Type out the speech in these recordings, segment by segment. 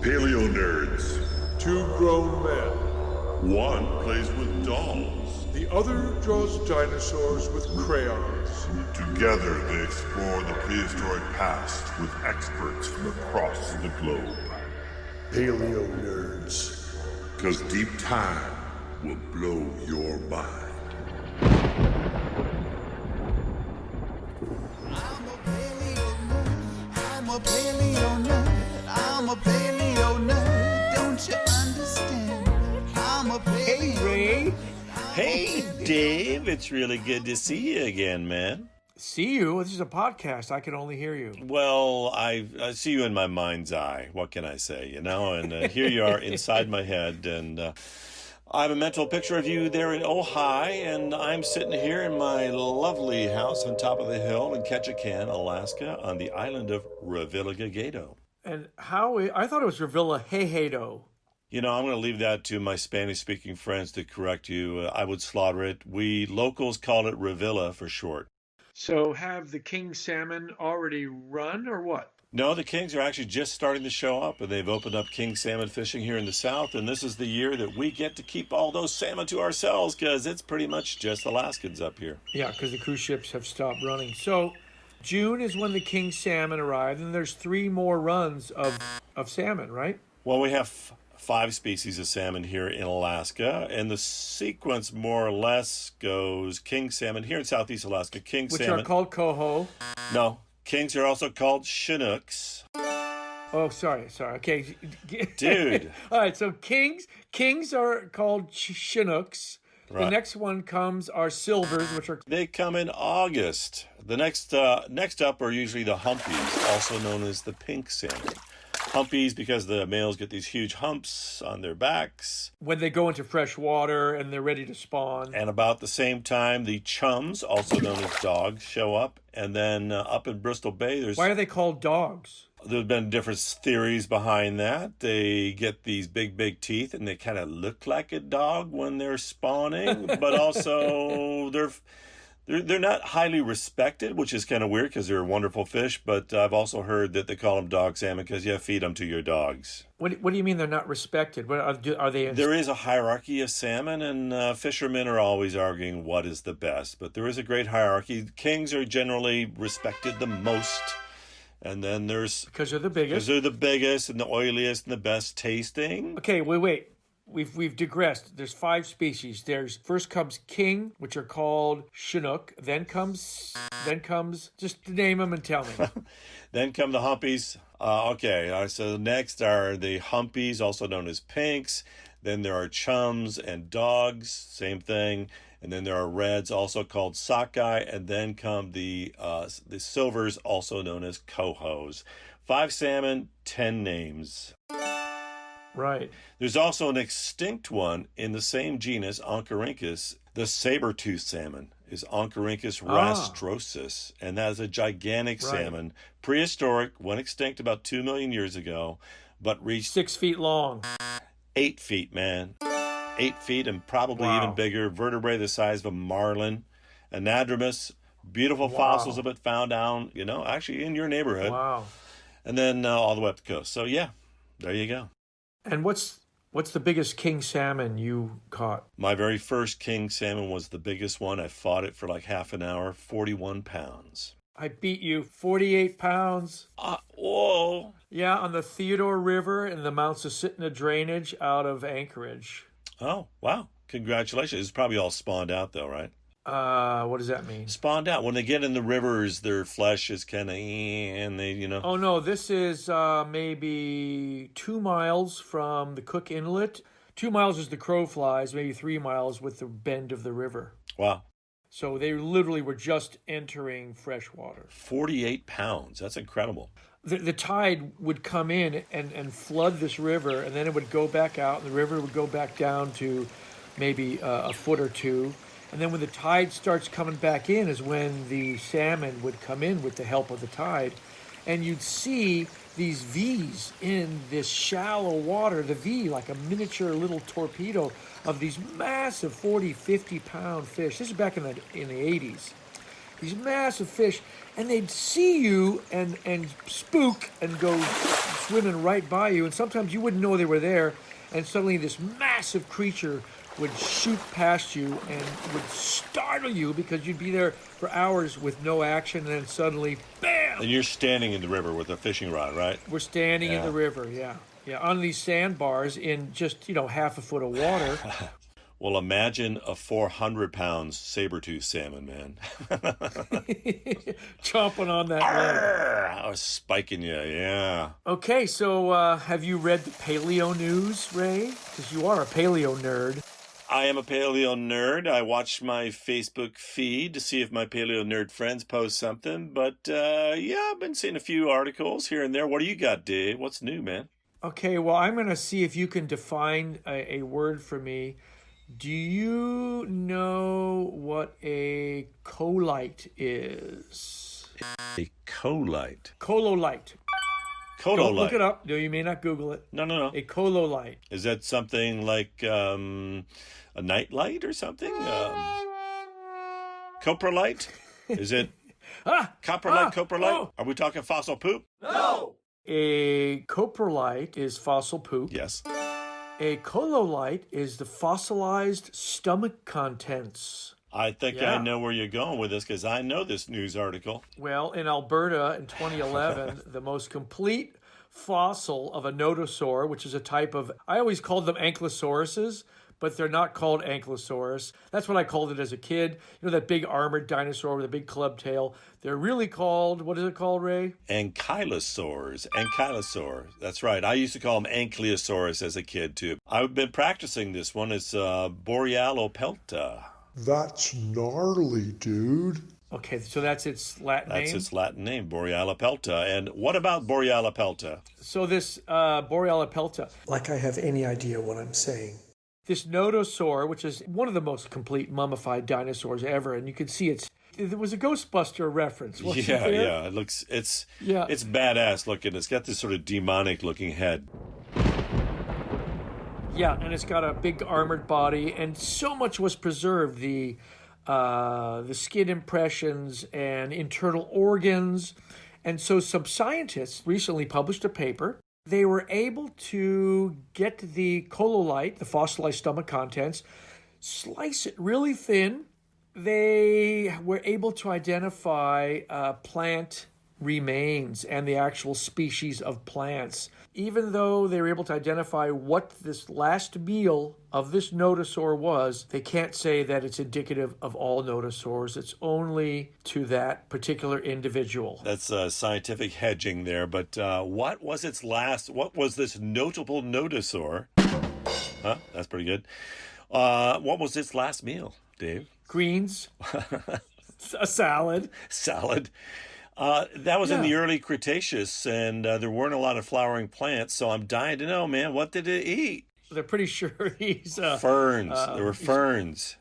Paleo nerds. Two grown men. One plays with dolls. The other draws dinosaurs with crayons. Together, they explore the prehistoric past with experts from across the globe. Paleo nerds. Because deep time will blow your mind. I'm a paleo nerd. I'm a paleo nerd. I'm a paleo nerd. Don't you understand? I'm a paleo Hey, Ray. Hey, Dave. It's really good to see you again, man. See you? This is a podcast. I can only hear you. Well, I see you in my mind's eye. What can I say, you know? And here you are inside my head. And I have a mental picture of you there in Ojai. And I'm sitting here in my lovely house on top of the hill in Ketchikan, Alaska, on the island of Revillagigedo. And how? I thought it was Revilla Heyhado. You know, I'm going to leave that to my Spanish-speaking friends to correct you. I would slaughter it. We locals call it Revilla for short. So have the king salmon already run or what? No, the kings are actually just starting to show up, and they've opened up king salmon fishing here in the south, and this is the year that we get to keep all those salmon to ourselves because it's pretty much just Alaskans up here. Yeah, because the cruise ships have stopped running. So June is when the king salmon arrived, and there's 3 more runs of salmon, right? Well, we have 5 species of salmon here in Alaska, and the sequence more or less goes king salmon here in southeast Alaska, king Which salmon. are called coho. No, kings are also called Chinooks. Oh, sorry. Okay. Dude. All right, so kings are called Chinooks. Right. The next one are silvers, which are... They come in August. The next up are usually the humpies, also known as the pink salmon. Humpies because the males get these huge humps on their backs. when they go into fresh water and they're ready to spawn. And about the same time, the chums, also known as dogs, show up. And then up in Bristol Bay, Why are they called dogs? there's been different theories behind that. They get these big teeth, and they kind of look like a dog when they're spawning, but also they're not highly respected, which is kind of weird because they're a wonderful fish. But I've also heard that they call them dog salmon because you feed them to your dogs. What do you mean they're not respected? What are they? There is a hierarchy of salmon, and fishermen are always arguing what is the best. But there is a great hierarchy. Kings are generally respected the most. And then there's... Because they're the biggest. Because they're the biggest and the oiliest and the best tasting. Okay, wait. We've digressed. There's 5 species. First comes king, which are called Chinook. Then comes just name them and tell me. Then come the humpies. So next are the humpies, also known as pinks. Then there are chums and dogs, same thing. And then there are reds, also called sockeye. And then come the silvers, also known as cohos. 5 salmon, 10 names. Right. There's also an extinct one in the same genus, Oncorhynchus. The saber-toothed salmon is Oncorhynchus rastrosus, and that is a gigantic salmon, prehistoric, went extinct about 2 million years ago, but reached 6 feet long. 8 feet, man. 8 feet and probably even bigger. Vertebrae the size of a marlin. Anadromous, beautiful fossils of it found down, actually in your neighborhood. Wow. And then all the way up the coast. So yeah, there you go. And what's the biggest king salmon you caught? My very first king salmon was the biggest one. I fought it for like half an hour, 41 pounds. I beat you 48 pounds. Whoa. Yeah, on the Theodore River in the Mount Susitna drainage out of Anchorage. Oh, wow. Congratulations. It's probably all spawned out though, right? What does that mean? Spawned out. When they get in the rivers, their flesh is kind of, and they, Oh, no, this is maybe 2 miles from the Cook Inlet. 2 miles as the crow flies, maybe 3 miles with the bend of the river. Wow. So they literally were just entering fresh water. 48 pounds. That's incredible. The tide would come in and flood this river, and then it would go back out, and the river would go back down to maybe a foot or two. And then when the tide starts coming back in is when the salmon would come in with the help of the tide. And you'd see these V's in this shallow water, the V like a miniature little torpedo of these massive 40, 50-pound fish. This is back in the 80s. these massive fish, and they'd see you and spook and go swimming right by you, and sometimes you wouldn't know they were there, and suddenly this massive creature would shoot past you and would startle you because you'd be there for hours with no action, and then suddenly, bam! And you're standing in the river with a fishing rod, right? We're standing in the river, yeah. Yeah, on these sandbars in just, half a foot of water. Well, imagine a 400-pound saber-tooth salmon, man. Chomping on that leg. I was spiking you, yeah. Okay, so have you read the Paleo news, Ray? Because you are a paleo nerd. I am a paleo nerd. I watch my Facebook feed to see if my paleo nerd friends post something. But, I've been seeing a few articles here and there. What do you got, Dave? What's new, man? Okay, well, I'm going to see if you can define a word for me. Do you know what a colite is? A colite. Cololite. Cololite. Don't look it up. No, you may not Google it. No. A cololite. Is that something like a nightlight or something? Coprolite? Is it coprolite, coprolite? Oh. Are we talking fossil poop? No! A coprolite is fossil poop. Yes. A cololite is the fossilized stomach contents. I think I know where you're going with this because I know this news article. Well, in Alberta in 2011, the most complete fossil of a nodosaur, which is a type of, I always called them ankylosauruses, but they're not called ankylosaurus. That's what I called it as a kid. You know, that big armored dinosaur with a big club tail. They're really called, what is it called, Ray? Ankylosaurs. Ankylosaur. That's right. I used to call them ankylosaurus as a kid, too. I've been practicing this one. It's Borealopelta. That's gnarly, dude. Okay, so that's its Latin name? That's its Latin name, Borealopelta. And what about Borealopelta? So this Borealopelta, Like I have any idea what I'm saying. this nodosaur, which is one of the most complete mummified dinosaurs ever, and you can see there was a Ghostbuster reference. Wasn't there? Yeah. It's badass looking. It's got this sort of demonic looking head. Yeah, and it's got a big armored body, and so much was preserved. The skin impressions and internal organs. And so some scientists recently published a paper. They were able to get the cololite, the fossilized stomach contents, slice it really thin. They were able to identify plant remains and the actual species of plants. Even though they were able to identify what this last meal of this nodosaur was, they can't say that it's indicative of all nodosaurs. It's only to that particular individual. That's scientific hedging there. But what was this notable nodosaur? Huh? That's pretty good. What was its last meal, Dave? Greens. A salad. Salad. That was in the early Cretaceous, and there weren't a lot of flowering plants, so I'm dying to know, man, what did it eat? They're pretty sure he's... ferns. There were ferns.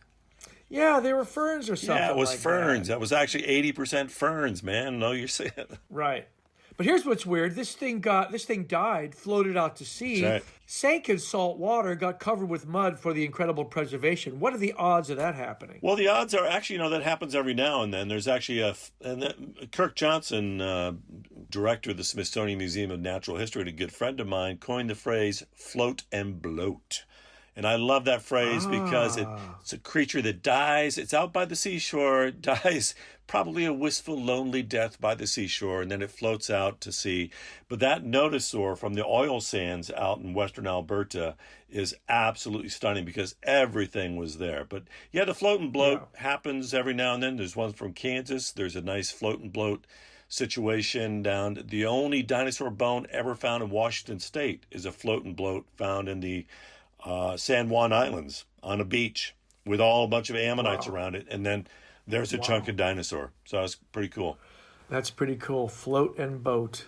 Yeah, they were ferns or something. Yeah, it was like ferns. That was actually 80% ferns, man. No, you're saying. Right. But here's what's weird. This thing died, floated out to sea, That's right. sank in salt water, got covered with mud for the incredible preservation. What are the odds of that happening? Well, the odds are actually, that happens every now and then. There's actually Kirk Johnson, director of the Smithsonian Museum of Natural History, and a good friend of mine, coined the phrase float and bloat. And I love that phrase because it's a creature that dies. It's out by the seashore, dies probably a wistful, lonely death by the seashore, and then it floats out to sea. But that nodosaur from the oil sands out in western Alberta is absolutely stunning because everything was there. But yeah, the float and bloat happens every now and then. There's one from Kansas. There's a nice float and bloat situation down. The only dinosaur bone ever found in Washington State is a float and bloat found in the San Juan Islands on a beach with a bunch of ammonites around it, and then there's a chunk of dinosaur. So it's pretty cool. That's pretty cool. Float and boat.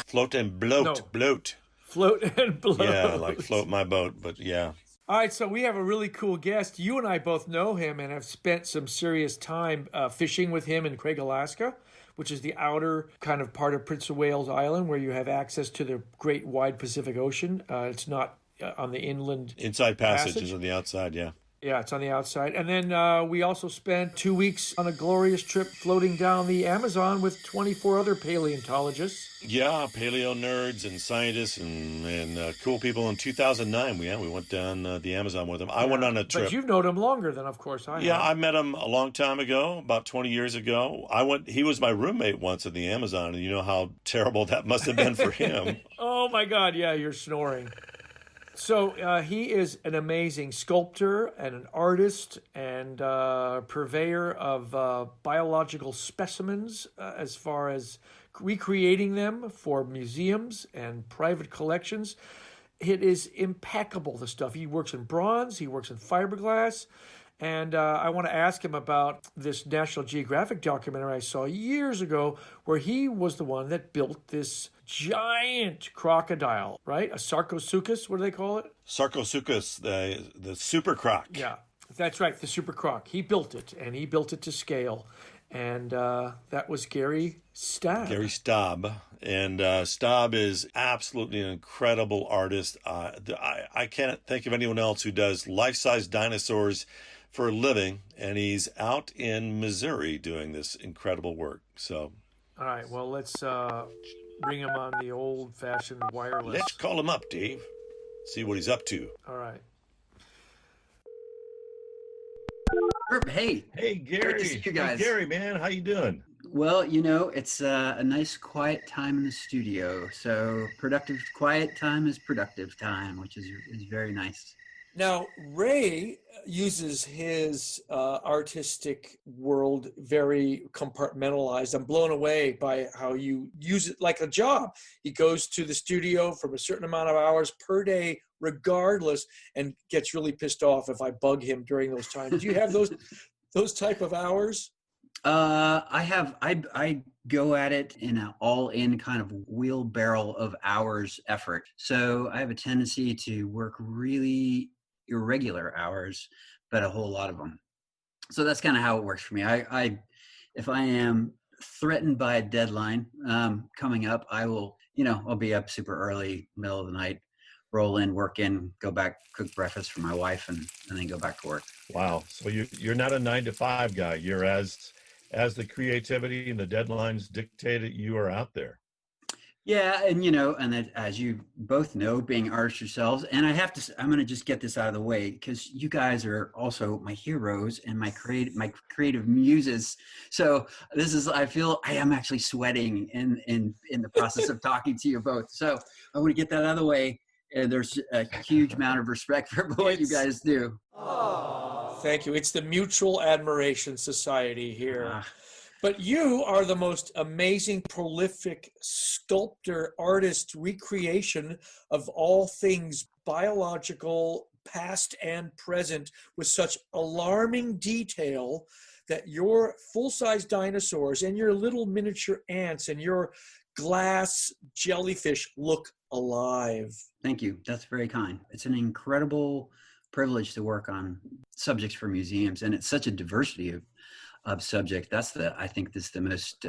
Float and bloat. No. Bloat. Float and bloat. Yeah, like float my boat, but yeah. All right, so we have a really cool guest. You and I both know him and have spent some serious time fishing with him in Craig, Alaska, which is the outer kind of part of Prince of Wales Island where you have access to the great wide Pacific Ocean. It's not on the inland Inside passage is on the outside, yeah. Yeah, it's on the outside. And then we also spent 2 weeks on a glorious trip floating down the Amazon with 24 other paleontologists. Yeah, paleo nerds and scientists and cool people. In 2009, we went down the Amazon with them. I went on a trip. But you've known him longer than, of course, I Yeah, have. I met him a long time ago, about 20 years ago. He was my roommate once in the Amazon, and you know how terrible that must have been for him. Oh, my God. Yeah, you're snoring. So he is an amazing sculptor and an artist and purveyor of biological specimens as far as recreating them for museums and private collections. It is impeccable, the stuff. He works in bronze, he works in fiberglass. And I want to ask him about this National Geographic documentary I saw years ago where he was the one that built this giant crocodile, right? A Sarcosuchus, what do they call it? Sarcosuchus, the super croc. Yeah, that's right, the super croc. He built it, and he built it to scale. And that was Gary Staab. Gary Staab. And Staab is absolutely an incredible artist. I can't think of anyone else who does life-size dinosaurs for a living, and he's out in Missouri doing this incredible work. So, all right, well, let's bring him on the old-fashioned wireless. let's call him up, Dave. See what he's up to. All right. Hey, Gary. Great to see you guys. Hey, Gary, man, how you doing? well, it's a nice quiet time in the studio. So quiet time is productive time, which is very nice. Now, Ray uses his artistic world very compartmentalized. I'm blown away by how you use it like a job. He goes to the studio from a certain amount of hours per day, regardless, and gets really pissed off if I bug him during those times. Do you have those type of hours? I go at it in an all-in kind of wheelbarrow of hours effort. So I have a tendency to work really irregular hours, but a whole lot of them. So that's kind of how it works for me. If I am threatened by a deadline coming up, I'll be up super early, middle of the night, roll in, work in, go back, cook breakfast for my wife, and then go back to work. Wow. So you're not a 9-to-5 guy. You're as the creativity and the deadlines dictate it, you are out there. Yeah, and as you both know, being artists yourselves, and I'm going to just get this out of the way because you guys are also my heroes and my creative muses. So I feel I am actually sweating in the process of talking to you both. So I want to get that out of the way. There's a huge amount of respect for what you guys do. Thank you. It's the Mutual Admiration Society here. But you are the most amazing, prolific sculptor, artist, recreation of all things biological, past and present, with such alarming detail that your full-size dinosaurs and your little miniature ants and your glass jellyfish look alive. Thank you. That's very kind. It's an incredible privilege to work on subjects for museums, and it's such a diversity of subject. I think this is the most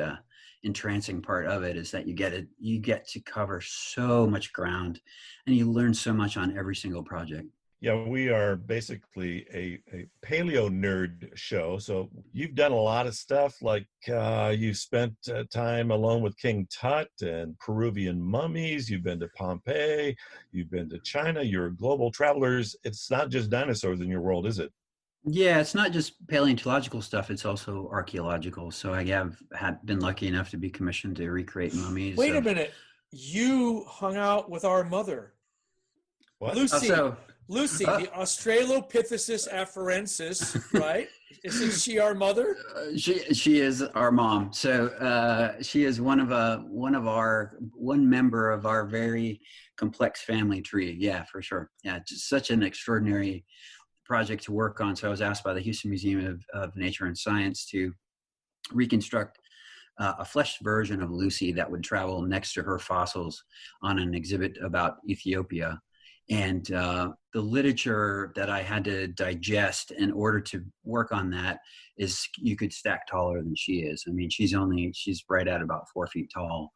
entrancing part of it, is that you get to cover so much ground and you learn so much on every single project. Yeah, we are basically a paleo nerd show. So you've done a lot of stuff, like you spent time alone with King Tut and Peruvian mummies. You've been to Pompeii. You've been to China. You're global travelers. It's not just dinosaurs in your world, is it? Yeah, it's not just paleontological stuff. It's also archaeological. So I have been lucky enough to be commissioned to recreate mummies. Wait a minute. You hung out with our mother. What? Lucy, the Australopithecus afarensis, right? Isn't she our mother? She is our mom. So she is one member of our very complex family tree. Yeah, for sure. Yeah, just such an extraordinary project to work on. So I was asked by the Houston Museum of Nature and Science to reconstruct a fleshed version of Lucy that would travel next to her fossils on an exhibit about Ethiopia. And the literature that I had to digest in order to work on that is, you could stack taller than she is. I mean, she's right at about 4 feet tall.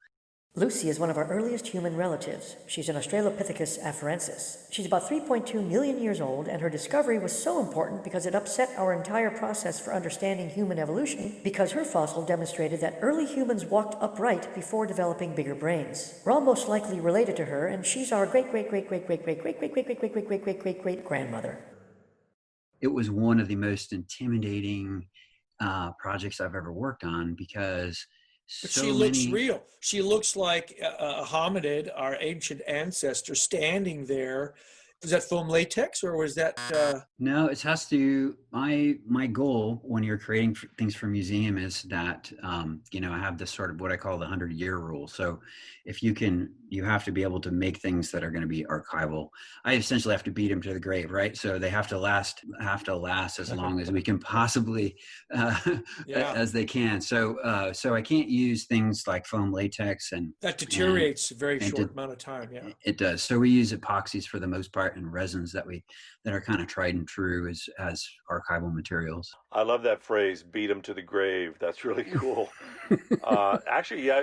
Lucy is one of our earliest human relatives. She's an Australopithecus afarensis. She's about 3.2 million years old, and her discovery was so important because it upset our entire process for understanding human evolution, because her fossil demonstrated that early humans walked upright before developing bigger brains. We're all most likely related to her, and she's our great-great-great-great-great-great-great-great-great-great-great-great-grandmother. It was one of the most intimidating projects I've ever worked on because But so she looks many. real. She looks like a hominid, our ancient ancestor, standing there. Was that foam latex or was that? No, it has to. My goal when you're creating things for a museum is that I have this sort of what I call the 100-year rule. So if you have to be able to make things that are going to be archival. I essentially have to beat them to the grave, right? So they have to last as long as we can possibly, as they can. So I can't use things like foam latex and That deteriorates a very short amount of time. Yeah, it does. So we use epoxies for the most part and resins that are kind of tried and true as archival materials. I love that phrase, beat them to the grave. That's really cool. Actually, yeah,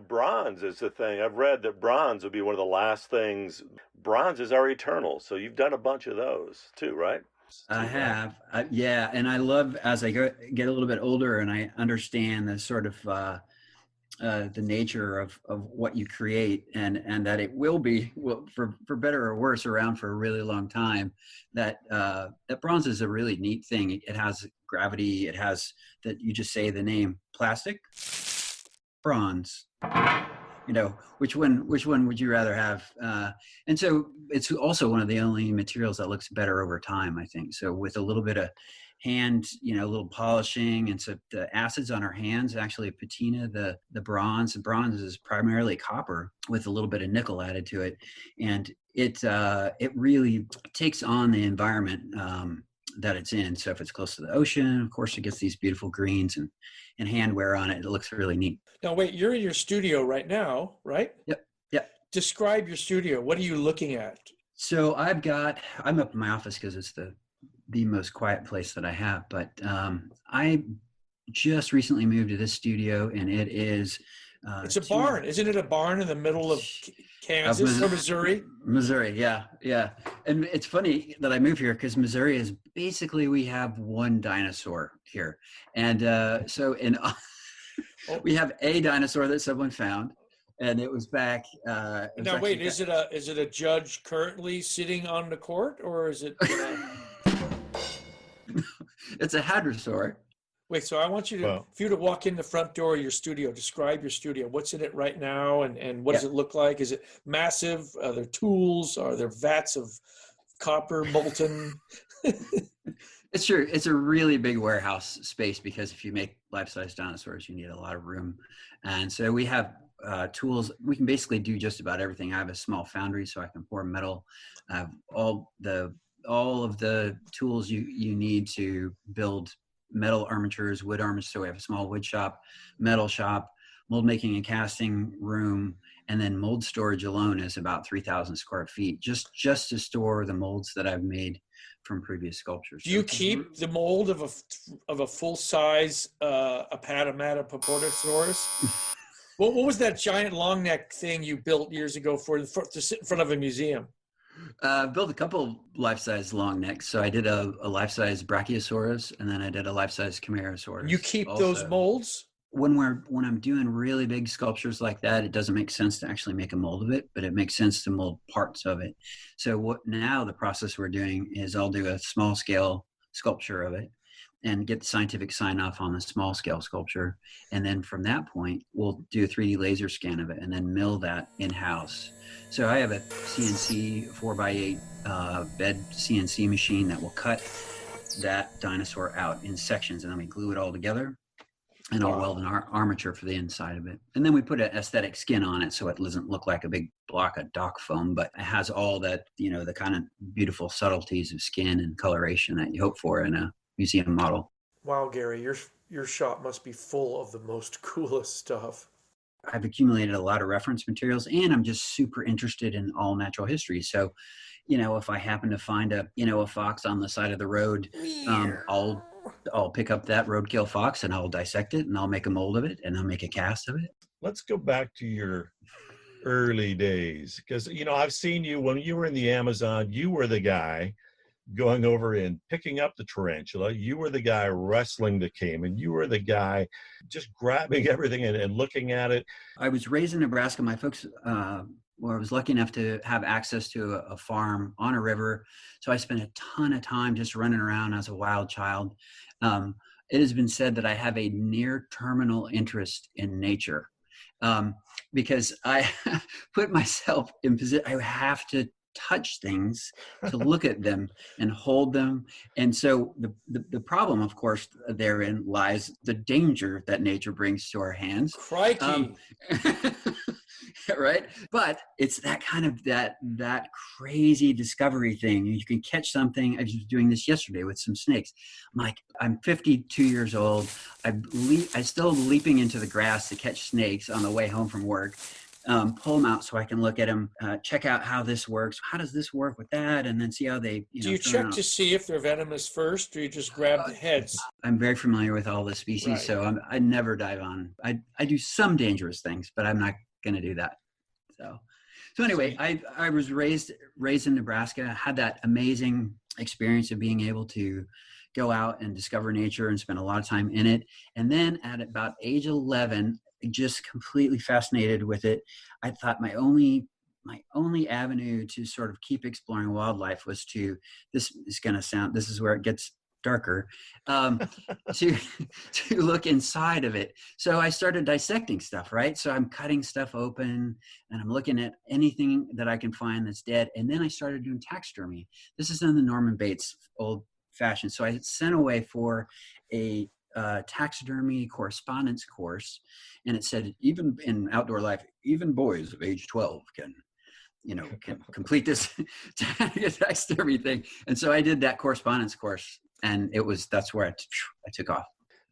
bronze is the thing. I've read that bronze will be one of the last things. Bronzes are eternal. So you've done a bunch of those too, right? I have. Yeah. And I love, as I get a little bit older and I understand the sort of the nature of what you create and that it will be, for better or worse, around for a really long time, that bronze is a really neat thing. It has gravity. It has that you just say the name plastic, bronze. Which one would you rather have? And so it's also one of the only materials that looks better over time, I think. So with a little bit of hand, a little polishing, and so the acids on our hands actually patina the bronze. The bronze is primarily copper with a little bit of nickel added to it, and it really takes on the environment that it's in. So if it's close to the ocean, of course, it gets these beautiful greens and hand wear on it. It looks really neat. Now, wait, you're in your studio right now, right? Yep. Describe your studio. What are you looking at? So I'm up in my office because it's the most quiet place that I have. But I just recently moved to this studio, and it is. It's a barn, isn't it? A barn in the middle of Kansas or Missouri? Missouri, yeah. And it's funny that I moved here because Missouri is basically, we have one dinosaur here, and we have a dinosaur that someone found, and it was back. Now, wait, is it a judge currently sitting on the court, or is it? It's a hadrosaur. Wait, so I want you to, if you to walk in the front door of your studio, describe your studio. What's in it right now, and what does it look like? Is it massive? Are there tools? Are there vats of copper molten? It's true. It's a really big warehouse space because if you make life-size dinosaurs, you need a lot of room. And so we have tools. We can basically do just about everything. I have a small foundry, so I can pour metal. I have all of the tools you need to build metal armatures, wood armatures. So we have a small wood shop, metal shop, mold making and casting room, and then mold storage alone is about 3,000 square feet, just to store the molds that I've made from previous sculptures. Do you keep the mold of a full size Apatomatophosaurus? What was that giant long neck thing you built years ago to sit in front of a museum? Built a couple life-size long necks. So I did a life-size Brachiosaurus, and then I did a life-size Camarasaurus. You keep those molds? When I'm doing really big sculptures like that, it doesn't make sense to actually make a mold of it, but it makes sense to mold parts of it. So the process we're doing is I'll do a small scale sculpture of it and get the scientific sign off on the small scale sculpture. And then from that point, we'll do a 3D laser scan of it and then mill that in-house. So I have a CNC 4x8 bed CNC machine that will cut that dinosaur out in sections, and then we glue it all together. And I'll weld an armature for the inside of it. And then we put an aesthetic skin on it so it doesn't look like a big block of dock foam, but it has all that, the kind of beautiful subtleties of skin and coloration that you hope for in a museum model. Wow, Gary, your shop must be full of the most coolest stuff. I've accumulated a lot of reference materials, and I'm just super interested in all natural history. So, if I happen to find a fox on the side of the road, I'll pick up that roadkill fox and I'll dissect it and I'll make a mold of it and I'll make a cast of it. Let's go back to your early days? Because, you know, I've seen you when you were in the Amazon, you were the guy going over and picking up the tarantula. You were the guy wrestling the caiman. You were the guy just grabbing everything and looking at it. I was raised in Nebraska. My folks, I was lucky enough to have access to a farm on a river. So I spent a ton of time just running around as a wild child. It has been said that I have a near terminal interest in nature, because I put myself in position. I have to touch things to look at them and hold them. And so the problem, of course, therein lies the danger that nature brings to our hands. Crikey. Right? But it's that kind of that crazy discovery thing. You can catch something. I was doing this yesterday with some snakes. I'm 52 years old. I'm still leaping into the grass to catch snakes on the way home from work. Pull them out so I can look at them, check out how this works. How does this work with that? And then see how they, Do you check to see if they're venomous first, or you just grab the heads? I'm very familiar with all the species, Right. so I never dive on. I do some dangerous things, but I'm not going to do that. So anyway, I was raised in Nebraska, had that amazing experience of being able to go out and discover nature and spend a lot of time in it. And then at about age 11, just completely fascinated with it. I thought my only avenue to sort of keep exploring wildlife was this is where it gets darker, to look inside of it. So I started dissecting stuff, right? So I'm cutting stuff open and I'm looking at anything that I can find that's dead. And then I started doing taxidermy. This is in the Norman Bates old fashioned. So I sent away for a taxidermy correspondence course, and it said, even in outdoor life, even boys of age 12 can complete this taxidermy thing. And so I did that correspondence course, and that's where I took off.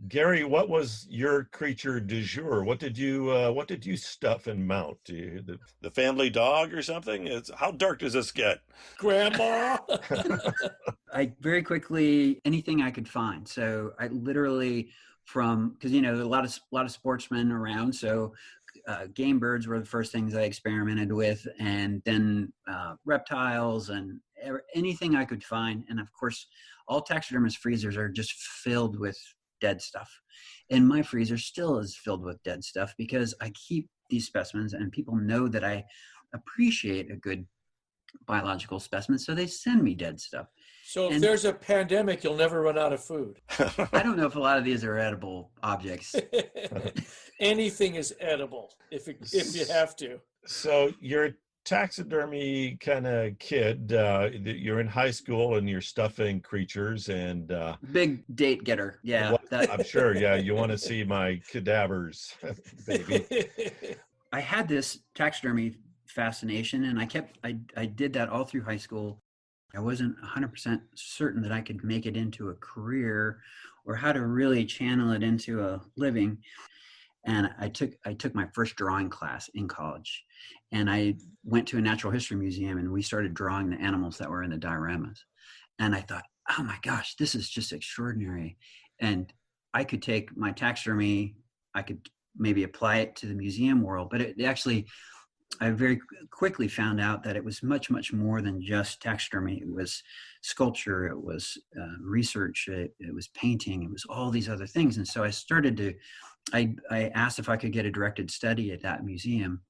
Gary, what was your creature du jour? What did you stuff and mount? The family dog or something? How dark does this get? Grandma. I very quickly, anything I could find. So I literally, because a lot of sportsmen around, so game birds were the first things I experimented with, and then reptiles and anything I could find. And of course, all taxidermist freezers are just filled with dead stuff. And my freezer still is filled with dead stuff because I keep these specimens, and people know that I appreciate a good biological specimen, so they send me dead stuff. So if there's a pandemic, you'll never run out of food. I don't know if a lot of these are edible objects. Anything is edible if you have to. So you're a taxidermy kind of kid. You're in high school and you're stuffing creatures and big date getter. Yeah, I'm sure. Yeah, you want to see my cadavers, baby. I had this taxidermy fascination, and I did that all through high school. I wasn't 100% certain that I could make it into a career or how to really channel it into a living. And I took my first drawing class in college, and I went to a natural history museum, and we started drawing the animals that were in the dioramas. And I thought, oh my gosh, this is just extraordinary. And I could take my taxidermy, I could maybe apply it to the museum world, but I very quickly found out that it was much, much more than just taxidermy. It was sculpture, it was research, it was painting, it was all these other things. And so I asked if I could get a directed study at that museum,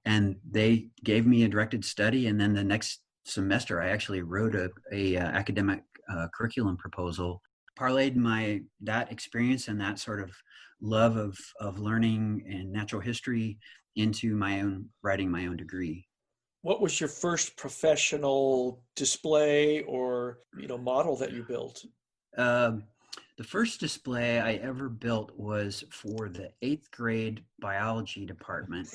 and they gave me a directed study. And then the next semester, I actually wrote a academic curriculum proposal, parlayed that experience and that sort of love of learning and natural history into writing my own degree. What was your first professional display or model that you built? The first display I ever built was for the 8th grade biology department.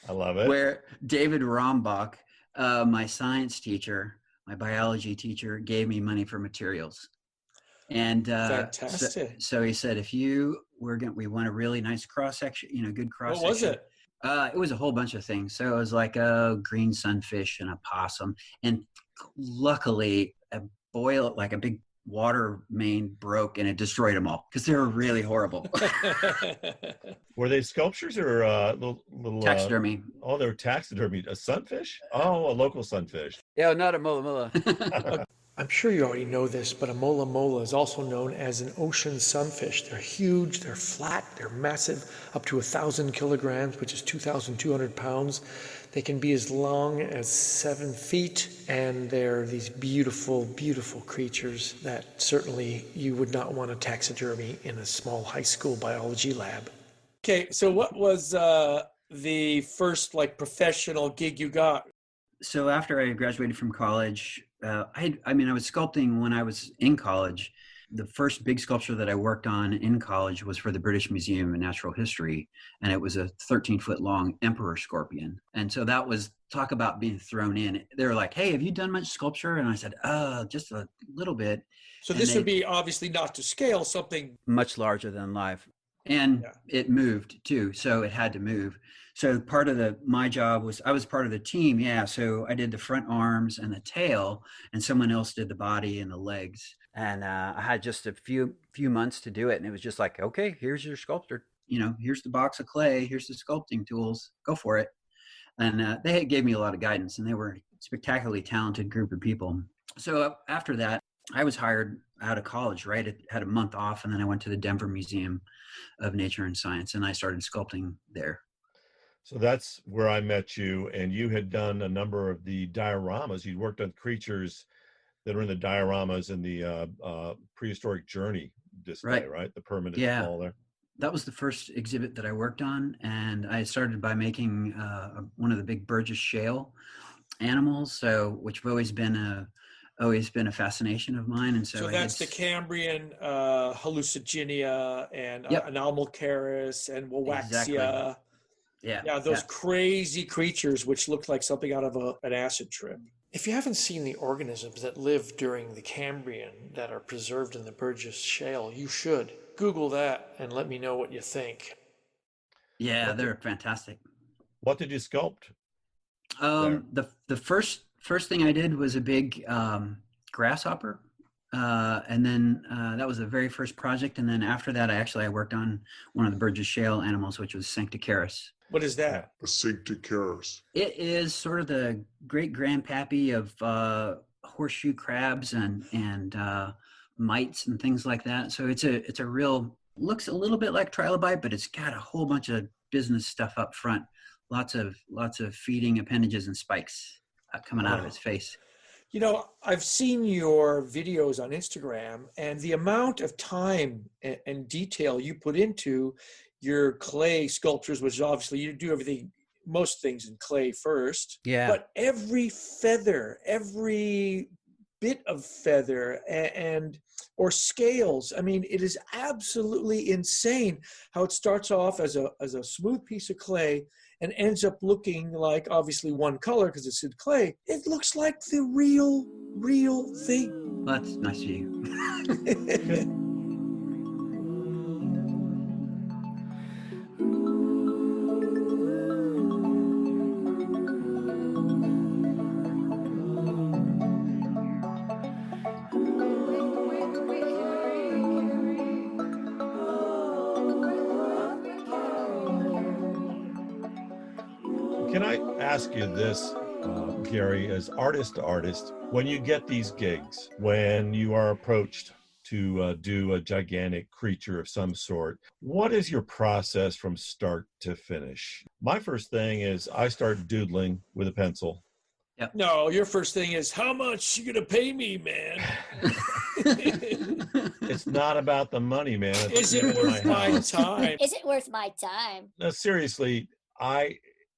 I love it. Where David Rombach, my science teacher, my biology teacher, gave me money for materials. And fantastic. So he said, we want a really nice cross section, good cross section. What was it? It was a whole bunch of things. So it was like a green sunfish and a possum, and luckily a big water main broke and it destroyed them all because they were really horrible. Were they sculptures or little Taxidermy. Oh, they were taxidermy. A sunfish? Oh, a local sunfish. Yeah, not a mola. I'm sure you already know this, but a mola mola is also known as an ocean sunfish. They're huge, they're flat, they're massive, up to 1,000 kilograms, which is 2,200 pounds. They can be as long as 7 feet, and they're these beautiful, beautiful creatures that certainly you would not want to taxidermy in a small high school biology lab. Okay, so what was the first like professional gig you got? So after I graduated from college, I was sculpting when I was in college. The first big sculpture that I worked on in college was for the British Museum of Natural History, and it was a 13-foot long emperor scorpion. And so that was, talk about being thrown in. They were like, "Hey, have you done much sculpture?" And I said, just a little bit. So this would be obviously not to scale, something much larger than life. And it moved too, so it had to move. So part of my job was, I was part of the team. Yeah. So I did the front arms and the tail, and someone else did the body and the legs. And I had just a few months to do it. And it was just like, okay, here's your sculptor. Here's the box of clay. Here's the sculpting tools. Go for it. And they gave me a lot of guidance, and they were a spectacularly talented group of people. So after that, I was hired out of college, right? I had a month off, and then I went to the Denver Museum of Nature and Science, and I started sculpting there. So that's where I met you, and you had done a number of the dioramas. You'd worked on creatures that are in the dioramas in the prehistoric journey display, right? The permanent wall there. That was the first exhibit that I worked on, and I started by making one of the big Burgess shale animals, which have always been a fascination of mine. And so that's the Cambrian hallucigenia and Anomalcaris and Wawaxia. Exactly. Yeah, those crazy creatures which look like something out of an acid trip. If you haven't seen the organisms that lived during the Cambrian that are preserved in the Burgess Shale, you should. Google that and let me know what you think. Yeah, they're fantastic. What did you sculpt? The first thing I did was a big grasshopper. And then that was the very first project. And then after that, I worked on one of the Burgess Shale animals, which was Sancticaris. What is that? A Sancticaris. It is sort of the great grandpappy of horseshoe crabs and mites and things like that. So it's a real, looks a little bit like trilobite, but it's got a whole bunch of business stuff up front. Lots of feeding appendages and spikes coming out of its face. I've seen your videos on Instagram, and the amount of time and detail you put into your clay sculptures, which obviously you do most things in clay first. Yeah. But every feather, every bit of feather or scales, I mean, it is absolutely insane how it starts off as a smooth piece of clay and ends up looking like, obviously, one color because it's in clay. It looks like the real thing. Well, that's nice of you. Can I ask you this, Gary, as artist to artist, when you get these gigs, when you are approached to do a gigantic creature of some sort, what is your process from start to finish? My first thing is I start doodling with a pencil. Yep. No, your first thing is, how much you gonna pay me, man? It's not about the money, man. Is it worth my time? Is it worth my time? No, seriously,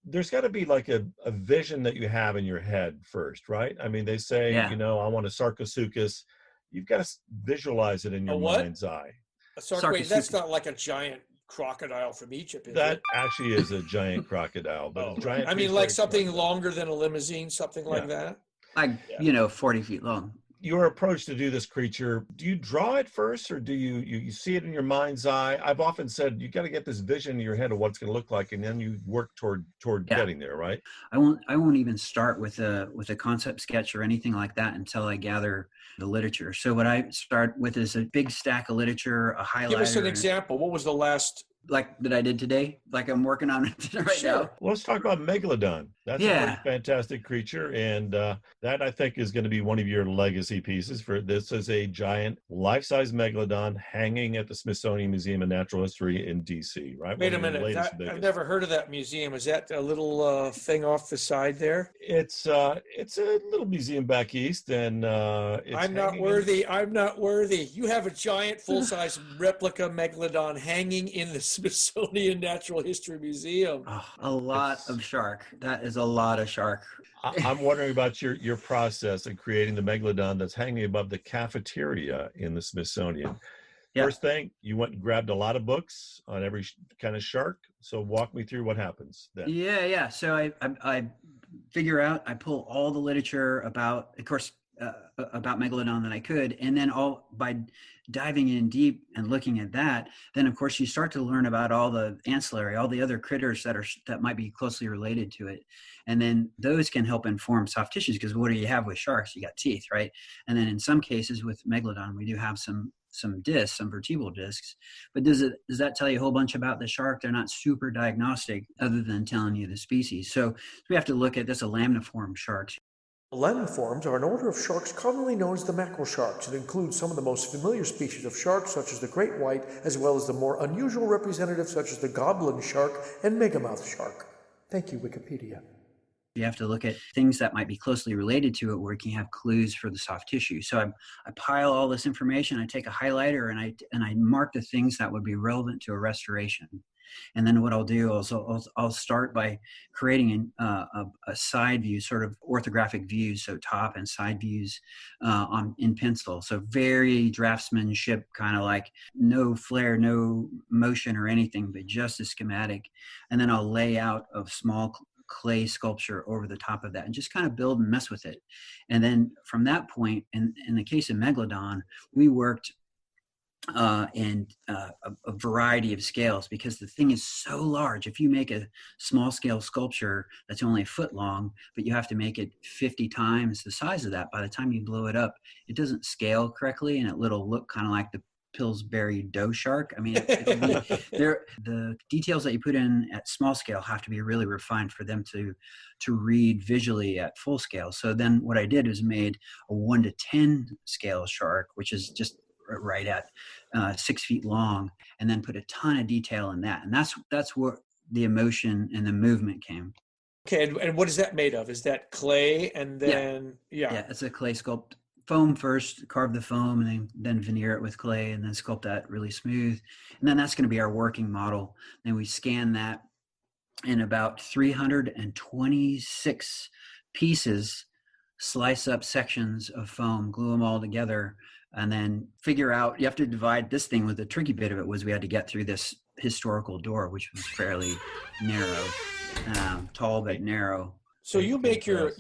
there's got to be like a vision that you have in your head first, right? I mean, they say, I want a sarcosuchus. You've got to visualize it in your mind's eye. Wait, that's not like a giant crocodile from Egypt, is that it? actually is a giant crocodile, but a giant. I mean, like something longer than a limousine, something like that? Like, 40 feet long. your approach to do this creature, do you draw it first, or do you see it in your mind's eye? I've often said you got to get this vision in your head of what it's going to look like, and then you work toward getting there, right? I won't even start with a concept sketch or anything like that until I gather the literature. So what I start with is a big stack of literature, a highlighter. Give us an example. What was the last? Like that I did today, like I'm working on it right now. Well, let's talk about Megalodon. That's a pretty fantastic creature, and that I think is going to be one of your legacy pieces. For this is a giant life-size Megalodon hanging at the Smithsonian Museum of Natural History in D.C. Right? Wait a minute, I've never heard of that museum. Is that a little thing off the side there? It's a little museum back east, and I'm not worthy. I'm not worthy. You have a giant full-size replica Megalodon hanging in the Smithsonian Natural History Museum. Oh, a lot of shark. That is a lot of shark. I'm wondering about your process in creating the Megalodon that's hanging above the cafeteria in the Smithsonian. First thing, you went and grabbed a lot of books on every kind of shark. So walk me through what happens then. Yeah. So I figure out, I pull all the literature about, of course, about Megalodon that I could, and then by diving in deep and looking at that, then of course you start to learn about all the ancillary, all the other critters that might be closely related to it, and then those can help inform soft tissues. Because what do you have with sharks? You got teeth, right? And then in some cases with Megalodon, we do have some discs, some vertebral discs. But does that tell you a whole bunch about the shark? They're not super diagnostic, other than telling you the species. So we have to look at this, a lamniform sharks. Lamniforms are an order of sharks commonly known as the mackerel sharks. It includes some of the most familiar species of sharks, such as the great white, as well as the more unusual representatives, such as the goblin shark and megamouth shark. Thank you, Wikipedia. You have to look at things that might be closely related to it, where you can have clues for the soft tissue. So I pile all this information, I take a highlighter, and I mark the things that would be relevant to a restoration. And then what I'll do is I'll start by creating a side view, sort of orthographic views, so top and side views in pencil. So very draftsmanship, kind of like no flare, no motion or anything, but just a schematic. And then I'll lay out a small clay sculpture over the top of that and just kind of build and mess with it. And then from that point, in the case of Megalodon, we worked and a variety of scales, because the thing is so large. If you make a small scale sculpture that's only a foot long, but you have to make it 50 times the size of that, by the time you blow it up, it doesn't scale correctly, and it'll look kind of like the Pillsbury dough shark. I mean, the details that you put in at small scale have to be really refined for them to read visually at full scale. So then what I did is made a 1 to 10 scale shark, which is just right at 6 feet long, and then put a ton of detail in that. And that's where the emotion and the movement came. Okay, and what is that made of? Is that clay and then Yeah, it's a clay sculpt. Foam first, carve the foam, and then veneer it with clay, and then sculpt that really smooth. And then that's going to be our working model. Then we scan that in about 326 pieces, slice up sections of foam, glue them all together, and then figure out, you have to divide this thing. With the tricky bit of it was we had to get through this historical door, which was fairly narrow, tall but narrow. So you make your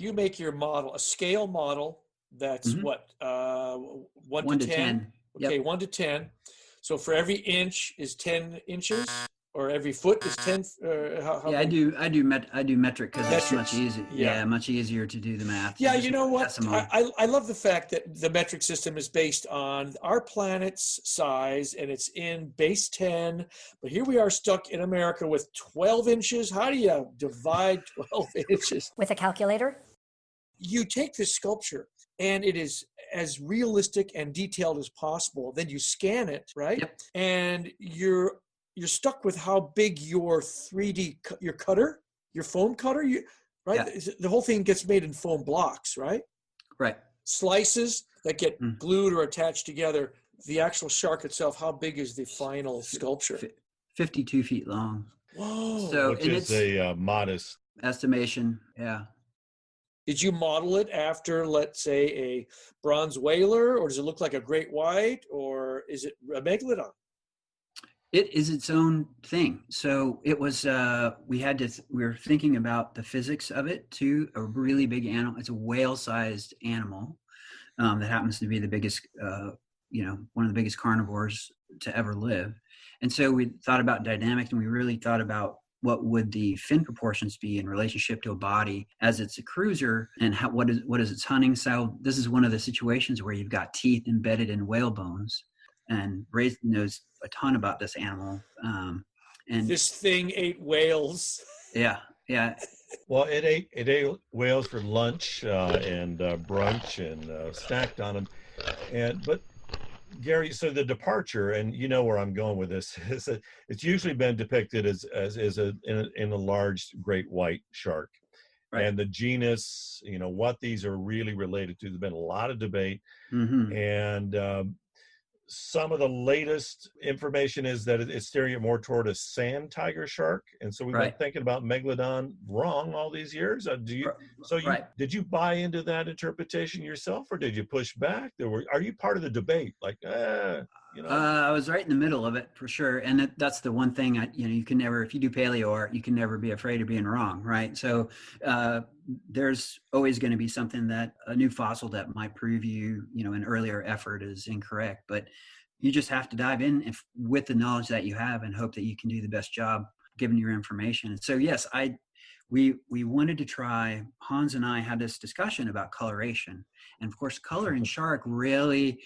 model, a scale model that's what, 1 to 10? Okay, yep. 1 to 10. So for every inch is 10 inches, or every foot is 10. I do metric, because it's much easier. Yeah, much easier to do the math. Yeah, you know what? I love the fact that the metric system is based on our planet's size, and it's in base 10. But here we are stuck in America with 12 inches. How do you divide 12 inches? With a calculator? You take this sculpture, and it is as realistic and detailed as possible. Then you scan it, right? Yep. And you're stuck with how big your 3D, your cutter, your foam cutter, right? Yeah. The whole thing gets made in foam blocks, right? Right. Slices that get glued or attached together. The actual shark itself, how big is the final sculpture? 52 feet long. Whoa. So, which is a modest estimation. Yeah. Did you model it after, let's say, a bronze whaler, or does it look like a great white, or is it a megalodon? It is its own thing. So it was, we were thinking about the physics of it too. A really big animal. It's a whale-sized animal. that happens to be the biggest, one of the biggest carnivores to ever live. And so we thought about dynamics, and we really thought about what would the fin proportions be in relationship to a body as it's a cruiser, and what is its hunting style. This is one of the situations where you've got teeth embedded in whale bones, and Ray knows a ton about this animal. And this thing ate whales. Yeah. Well, it ate whales for lunch and brunch, and snacked on them. But Gary, so the departure, and you know where I'm going with this, is that it's usually been depicted as in a large great white shark, right? And the genus, what these are really related to. There's been a lot of debate, and some of the latest information is that it's steering it more toward a sand tiger shark, and so we've been thinking about megalodon wrong all these years. Did you buy into that interpretation yourself, or did you push back? Are you part of the debate? I was right in the middle of it for sure, and that's the one thing you can never, if you do paleo art, you can never be afraid of being wrong, right? So there's always going to be something, that a new fossil that might prove an earlier effort is incorrect, but you just have to dive in with the knowledge that you have and hope that you can do the best job given your information. And so yes, we wanted to try. Hans and I had this discussion about coloration, and of course color in shark really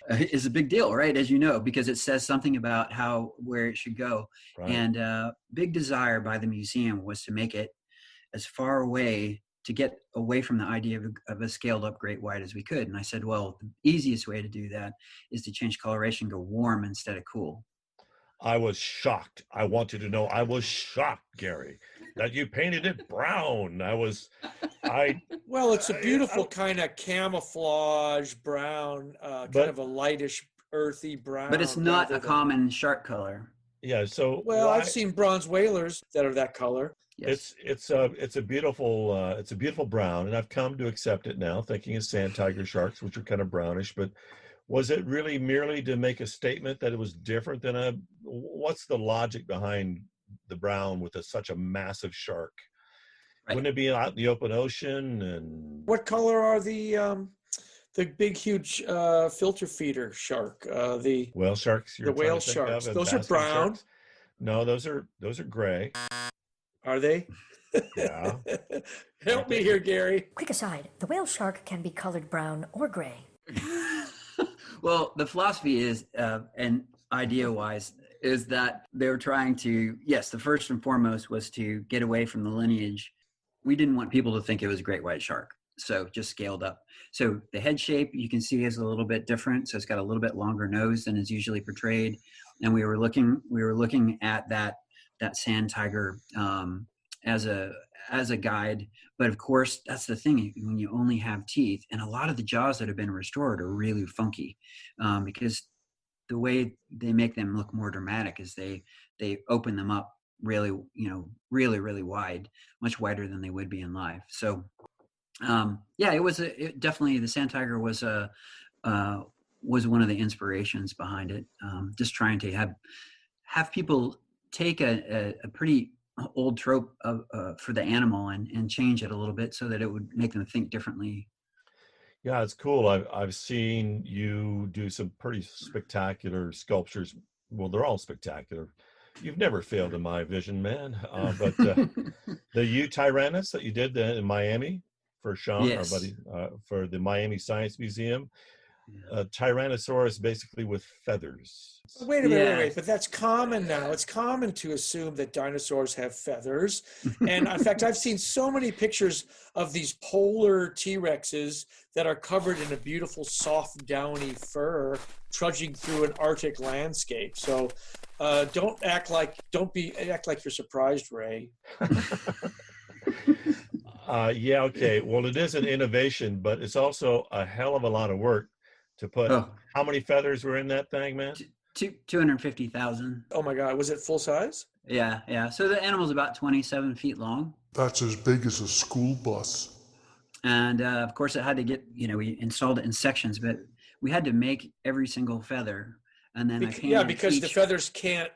is a big deal, right? As you know, because it says something about where it should go. Right. And big desire by the museum was to make it as far away, to get away from the idea of a scaled up great white as we could. And I said, well, the easiest way to do that is to change coloration, go warm instead of cool. I was shocked. I want you to know I was shocked, Gary, that you painted it brown. Well, it's a beautiful kind of camouflage brown, kind of a lightish, earthy brown. But it's not a common shark color. Yeah. So I've seen bronze whalers that are that color. Yes. It's a beautiful brown, and I've come to accept it now, thinking of sand tiger sharks, which are kind of brownish. But was it really merely to make a statement that it was different than what's the logic behind the brown with such a massive shark? Right. Wouldn't it be out in the open ocean? And what color are the big, huge filter feeder shark? The whale sharks. The whale sharks. Those are brown. Sharks? No, those are gray. Are they? Yeah. Help me here, Gary. Quick aside, the whale shark can be colored brown or gray. Well, the philosophy is, and idea-wise, is that they were trying to, yes, the first and foremost was to get away from the lineage. We didn't want people to think it was a great white shark, so just scaled up. So the head shape you can see is a little bit different, so it's got a little bit longer nose than is usually portrayed. And we were looking at that sand tiger as a guide. But of course, that's the thing, when you only have teeth, and a lot of the jaws that have been restored are really funky, because the way they make them look more dramatic is they open them up really wide, much wider than they would be in life. So definitely the sand tiger was one of the inspirations behind it. Just trying to have people take a pretty old trope for the animal and change it a little bit so that it would make them think differently. Yeah, it's cool. I've seen you do some pretty spectacular sculptures. Well, they're all spectacular. You've never failed in my vision, man. But the Tyrannus that you did in Miami for Sean, yes, our buddy, for the Miami Science Museum. Tyrannosaurus basically with feathers. Wait a minute, but that's common now. It's common to assume that dinosaurs have feathers. And in fact, I've seen so many pictures of these polar T-Rexes that are covered in a beautiful, soft, downy fur, trudging through an Arctic landscape. So don't act like you're surprised, Ray. Yeah, okay. Well, it is an innovation, but it's also a hell of a lot of work to put. How many feathers were in that thing, man? 250,000. Oh my God, was it full size? Yeah. So the animal's about 27 feet long. That's as big as a school bus. And of course it had to get, we installed it in sections, but we had to make every single feather. And then because the feathers can't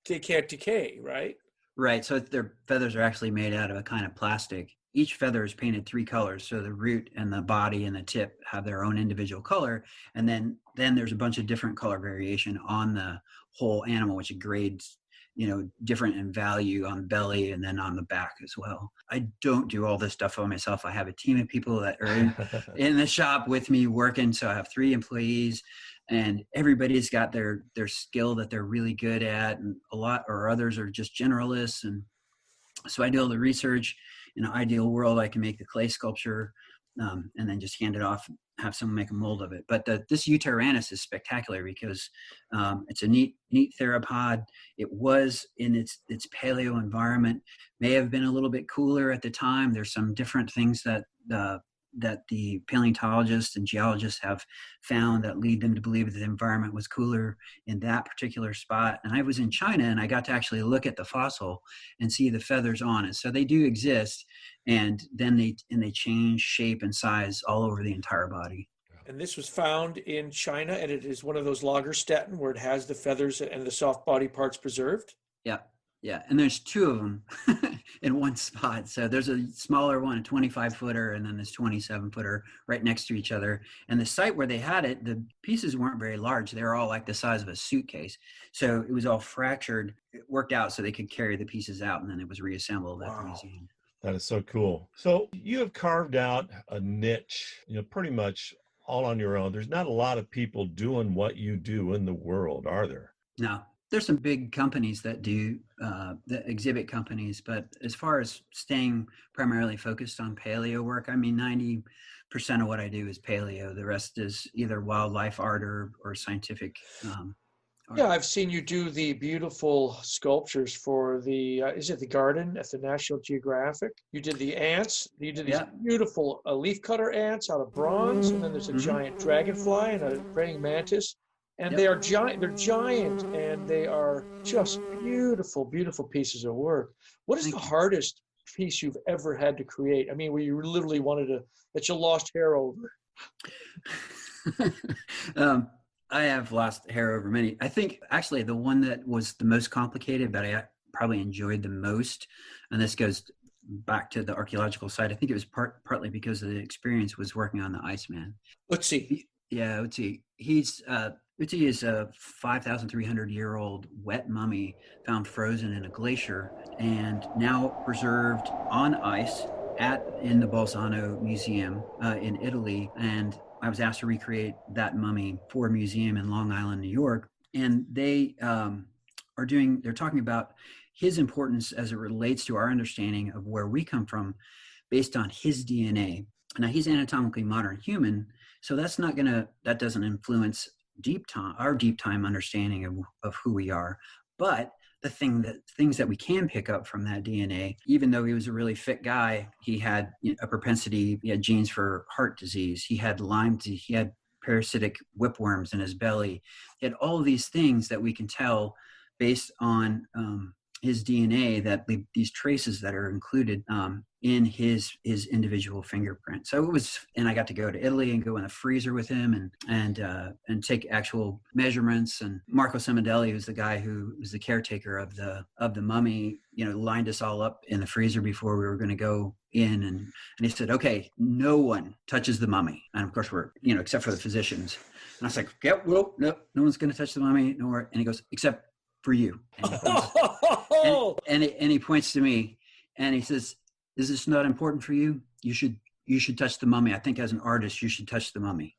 decay, right? Right. So their feathers are actually made out of a kind of plastic. each feather is painted 3 colors. So the root and the body and the tip have their own individual color. And then there's a bunch of different color variation on the whole animal, which grades, different in value on the belly and then on the back as well. I don't do all this stuff by myself. I have a team of people that are in the shop with me working. So I have 3 employees, and everybody's got their skill that they're really good at, and others are just generalists. And so I do all the research. In an ideal world, I can make the clay sculpture and then just hand it off, have someone make a mold of it. But this Utaranus is spectacular because it's a neat theropod. It was in its paleo environment, may have been a little bit cooler at the time. There's some different things that the paleontologists and geologists have found that lead them to believe that the environment was cooler in that particular spot. And I was in China, and I got to actually look at the fossil and see the feathers on it. So they do exist, and then they change shape and size all over the entire body. And this was found in China, and it is one of those Lagerstätten where it has the feathers and the soft body parts preserved. Yeah, and there's 2 of them in one spot. So there's a smaller one, a 25-footer, and then this 27-footer right next to each other. And the site where they had it, the pieces weren't very large. They were all like the size of a suitcase. So it was all fractured. It worked out so they could carry the pieces out, and then it was reassembled at the museum. That is so cool. So you have carved out a niche, pretty much all on your own. There's not a lot of people doing what you do in the world, are there? No. There's some big companies that do the exhibit companies, but as far as staying primarily focused on paleo work, 90% of what I do is paleo. The rest is either wildlife art or scientific art. Yeah, I've seen you do the beautiful sculptures for the, is it the garden at the National Geographic? You did the ants. You did these beautiful leafcutter ants out of bronze, and then there's a giant dragonfly and a praying mantis. And they are giant. They're giant, and they are just beautiful, beautiful pieces of work. What is the hardest piece you've ever had to create? Where you literally that you lost hair over? I have lost hair over many. I think actually the one that was the most complicated, but I probably enjoyed the most, and this goes back to the archaeological side. I think it was partly because of the experience was working on the Iceman. Let's see. Uti is a 5,300-year-old wet mummy found frozen in a glacier and now preserved on ice in the Bolzano Museum in Italy. And I was asked to recreate that mummy for a museum in Long Island, New York. And they're talking about his importance as it relates to our understanding of where we come from based on his DNA. Now, he's anatomically modern human, so that doesn't influence our deep time understanding of who we are. But the things that we can pick up from that DNA, even though he was a really fit guy, he had a propensity, he had genes for heart disease, he had Lyme disease, he had parasitic whipworms in his belly. He had all of these things that we can tell based on his DNA, that these traces that are included in his individual fingerprint. So it was, and I got to go to Italy and go in the freezer with him and take actual measurements. And Marco Semendelli, who's the guy who was the caretaker of the mummy, lined us all up in the freezer before we were going to go in, and he said, "Okay, no one touches the mummy." And of course we're, except for the physicians. And I was like, "Yep, well, no one's going to touch the mummy, no more." And he goes, "Except for you." And he points to me and he says, "Is this not important for you? You should touch the mummy. I think as an artist, you should touch the mummy."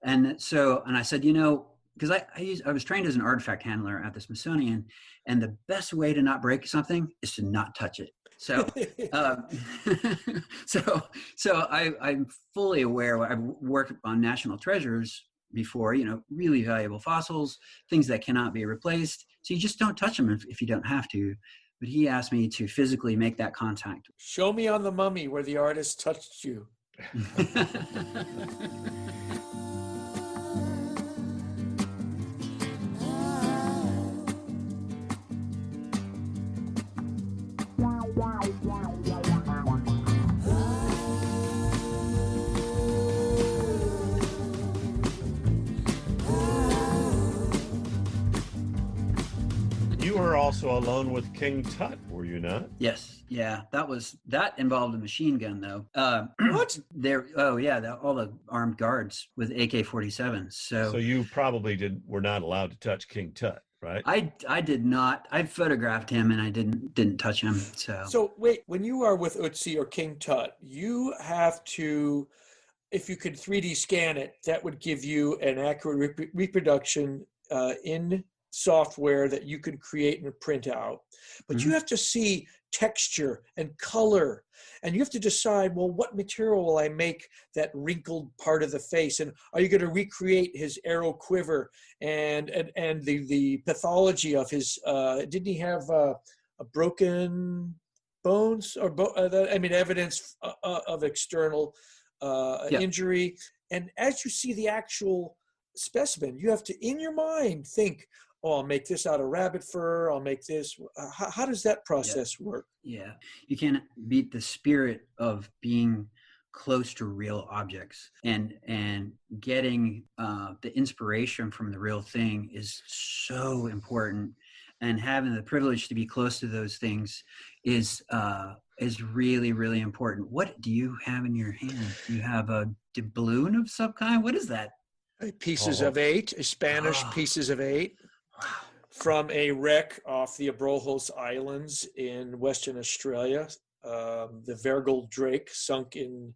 And I said, because I was trained as an artifact handler at the Smithsonian, and the best way to not break something is to not touch it. So, I'm fully aware. I've worked on national treasures before, really valuable fossils, things that cannot be replaced. So you just don't touch them if you don't have to. But he asked me to physically make that contact. Show me on the mummy where the artist touched you. You were also alone with King Tut, were you not? Yes. Yeah, that involved a machine gun though. What? Oh yeah, all the armed guards with AK-47. So So you probably were not allowed to touch King Tut, right? I did not. I photographed him and I didn't touch him. So wait, when you are with Utsi or King Tut, you have to, if you could 3D scan it, that would give you an accurate reproduction in software that you can create and print out. But you have to see texture and color, and you have to decide, well, what material will I make that wrinkled part of the face, and are you going to recreate his arrow quiver and the pathology of his didn't he have a broken bones or evidence of external injury? And as you see the actual specimen, you have to, in your mind, think, oh, I'll make this out of rabbit fur, I'll make this. How does that process work? Yeah, you can't beat the spirit of being close to real objects, and getting the inspiration from the real thing is so important. And having the privilege to be close to those things is really, really important. What do you have in your hand? Do you have a doubloon of some kind? What is that? Pieces of 8, Spanish pieces of 8. From a wreck off the Abrojos Islands in Western Australia. The Vergel Drake sunk in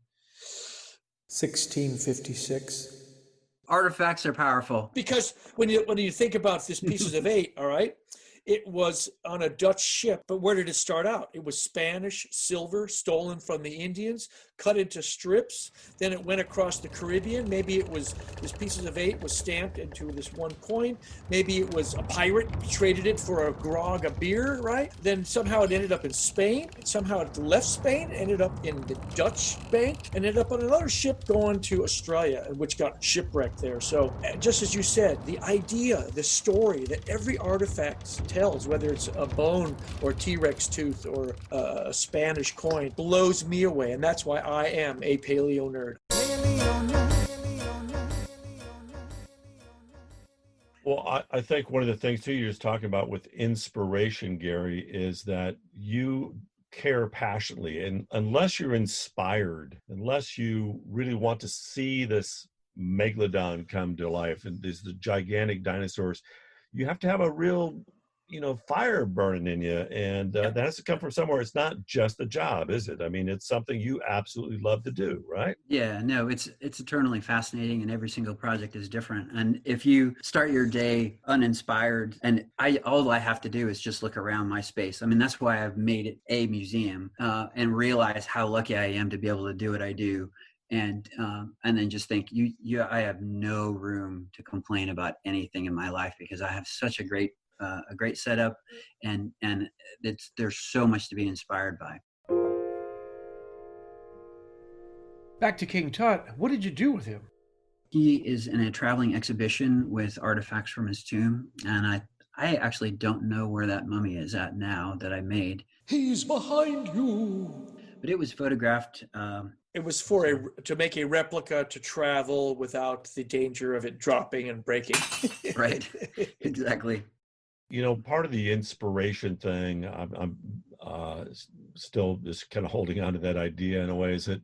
1656. Artifacts are powerful. Because when you think about this pieces of 8, all right, it was on a Dutch ship, but where did it start out? It was Spanish silver stolen from the Indians, cut into strips. Then it went across the Caribbean. Maybe it was, this pieces of 8 was stamped into this one coin. Maybe it was a pirate traded it for a grog of beer, right? Then somehow it ended up in Spain. Somehow it left Spain, ended up in the Dutch bank, ended up on another ship going to Australia, which got shipwrecked there. So just as you said, the idea, the story that every artifact tells, whether it's a bone or T-Rex tooth or a Spanish coin, blows me away. And that's why I am a paleo nerd. Well, I think one of the things too you're just talking about with inspiration, Gary, is that you care passionately, and unless you're inspired, unless you really want to see this megalodon come to life and these the gigantic dinosaurs, you have to have a real fire burning in you, and that has to come from somewhere. It's not just a job, is it? I mean, it's something you absolutely love to do, right? Yeah, no, it's eternally fascinating, and every single project is different. And if you start your day uninspired, and all I have to do is just look around my space. I mean, that's why I've made it a museum, and realize how lucky I am to be able to do what I do. And then just think, I have no room to complain about anything in my life, because I have such a great setup, and there's so much to be inspired by. Back to King Tut, what did you do with him? He is in a traveling exhibition with artifacts from his tomb, and I actually don't know where that mummy is at now that I made. He's behind you. But it was photographed. It was to make a replica to travel without the danger of it dropping and breaking. Right, exactly. Part of the inspiration thing, I'm still just kind of holding on to that idea in a way, is that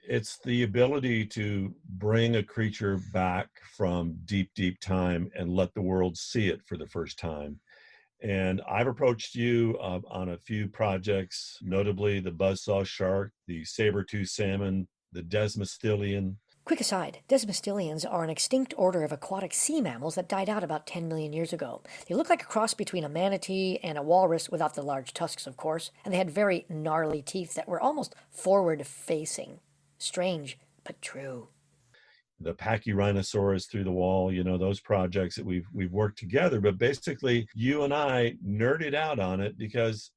it's the ability to bring a creature back from deep, deep time and let the world see it for the first time. And I've approached you on a few projects, notably the buzzsaw shark, the saber-tooth salmon, the desmostilian. Quick aside, desmostilians are an extinct order of aquatic sea mammals that died out about 10 million years ago. They look like a cross between a manatee and a walrus, without the large tusks, of course, and they had very gnarly teeth that were almost forward-facing. Strange, but true. The Pachyrhinosaurus through the wall, those projects that we've worked together. But basically, you and I nerded out on it because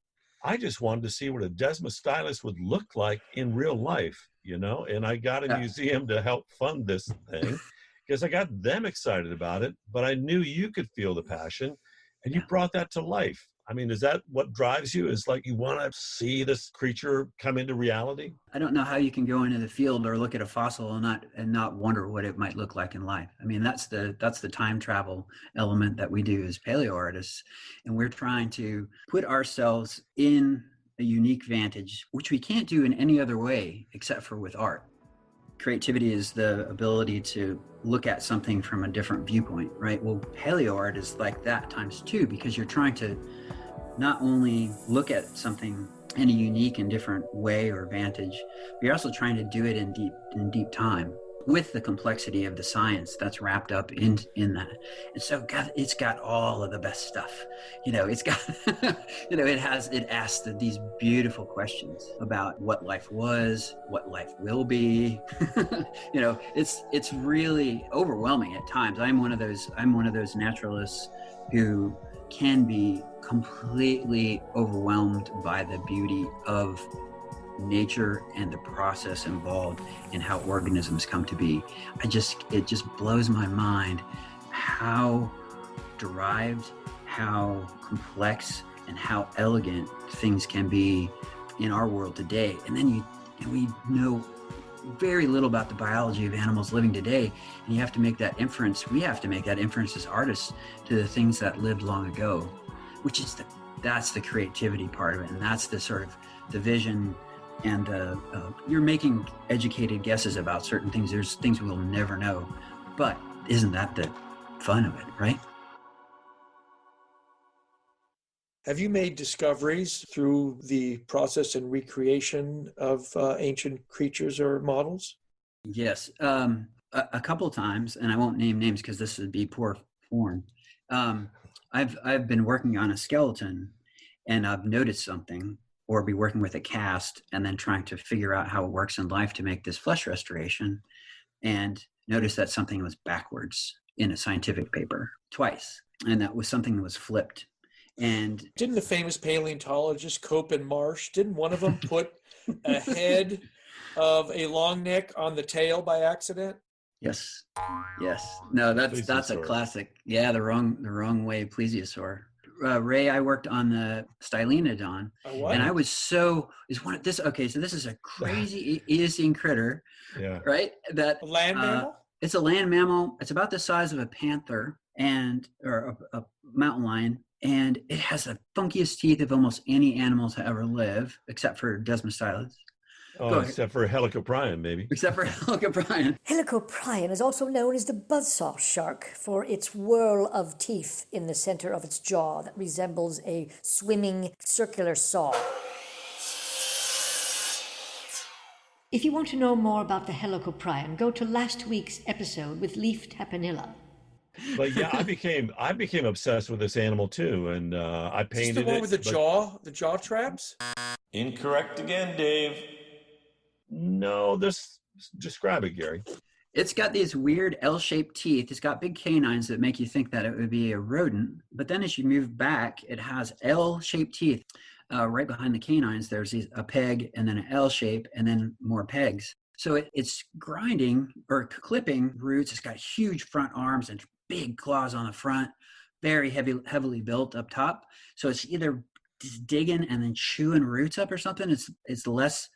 I just wanted to see what a desmostylus would look like in real life, and I got a museum to help fund this thing because I got them excited about it, but I knew you could feel the passion, and you brought that to life. I mean, is that what drives you? Is like you want to see this creature come into reality? I don't know how you can go into the field or look at a fossil and not wonder what it might look like in life. I mean, that's the time travel element that we do as paleo artists, and we're trying to put ourselves in a unique vantage, which we can't do in any other way except for with art. Creativity is the ability to look at something from a different viewpoint, right? Well, paleo art is like that times two, because you're trying to not only look at something in a unique and different way or vantage, but you're also trying to do it in deep time, with the complexity of the science that's wrapped up in that. And so it's got all of the best stuff. It's got, it asks these beautiful questions about what life was, what life will be. It's really overwhelming at times. I'm one of those naturalists who can be completely overwhelmed by the beauty of nature and the process involved in how organisms come to be. It just blows my mind how derived, how complex, and how elegant things can be in our world today. And we know very little about the biology of animals living today, and you have to make that inference. We have to make that inference as artists to the things that lived long ago, which is that's the creativity part of it, and that's the sort of the vision. And you're making educated guesses about certain things. There's things we'll never know, but isn't that the fun of it, right? Have you made discoveries through the process and recreation of ancient creatures or models? Yes, a couple of times, and I won't name names because this would be poor form. I've been working on a skeleton, and I've noticed something, or be working with a cast and then trying to figure out how it works in life to make this flesh restoration, and notice that something was backwards in a scientific paper twice, and that was something that was flipped. And didn't the famous paleontologist Cope and Marsh, didn't one of them put a head of a long neck on the tail by accident? Yes. No, that's a classic. Yeah, the wrong way plesiosaur. Ray, I worked on the Stylenodon, and I was so this is a crazy Eocene critter, right? That a land mammal. It's a land mammal. It's about the size of a panther or a mountain lion, and it has the funkiest teeth of almost any animal to ever live, except for desmostylids. Oh, except for Helicoprion, maybe. Except for Helicoprion. Helicoprion is also known as the buzzsaw shark for its whirl of teeth in the center of its jaw that resembles a swimming circular saw. If you want to know more about the Helicoprion, go to last week's episode with Leaf Tapanilla. But yeah, I became obsessed with this animal too, and I painted it. Is this the one with the jaw traps? Incorrect again, Dave. No, describe it, Gary. It's got these weird L-shaped teeth. It's got big canines that make you think that it would be a rodent. But then as you move back, it has L-shaped teeth. Right behind the canines, there's a peg and then an L shape and then more pegs. So it's grinding or clipping roots. It's got huge front arms and big claws on the front, very heavily built up top. So it's either just digging and then chewing roots up or something. It's less...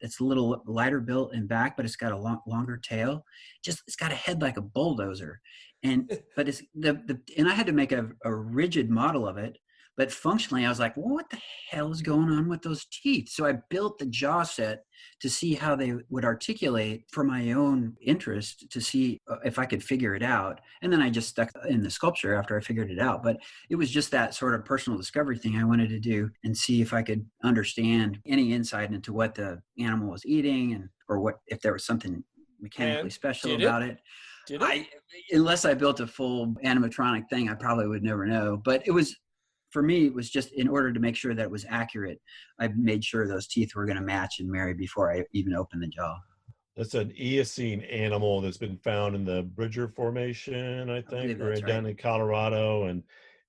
it's a little lighter built in back, but it's got a longer tail. It's got a head like a bulldozer, but it's and I had to make a rigid model of it. But functionally, I was like, well, what the hell is going on with those teeth? So I built the jaw set to see how they would articulate for my own interest, to see if I could figure it out. And then I just stuck in the sculpture after I figured it out. But it was just that sort of personal discovery thing I wanted to do and see if I could understand any insight into what the animal was eating or what if there was something mechanically special about it. Unless I built a full animatronic thing, I probably would never know. But for me, it was just in order to make sure that it was accurate. I made sure those teeth were going to match and marry before I even opened the jaw. That's an Eocene animal that's been found in the Bridger Formation, I think, down in Colorado. And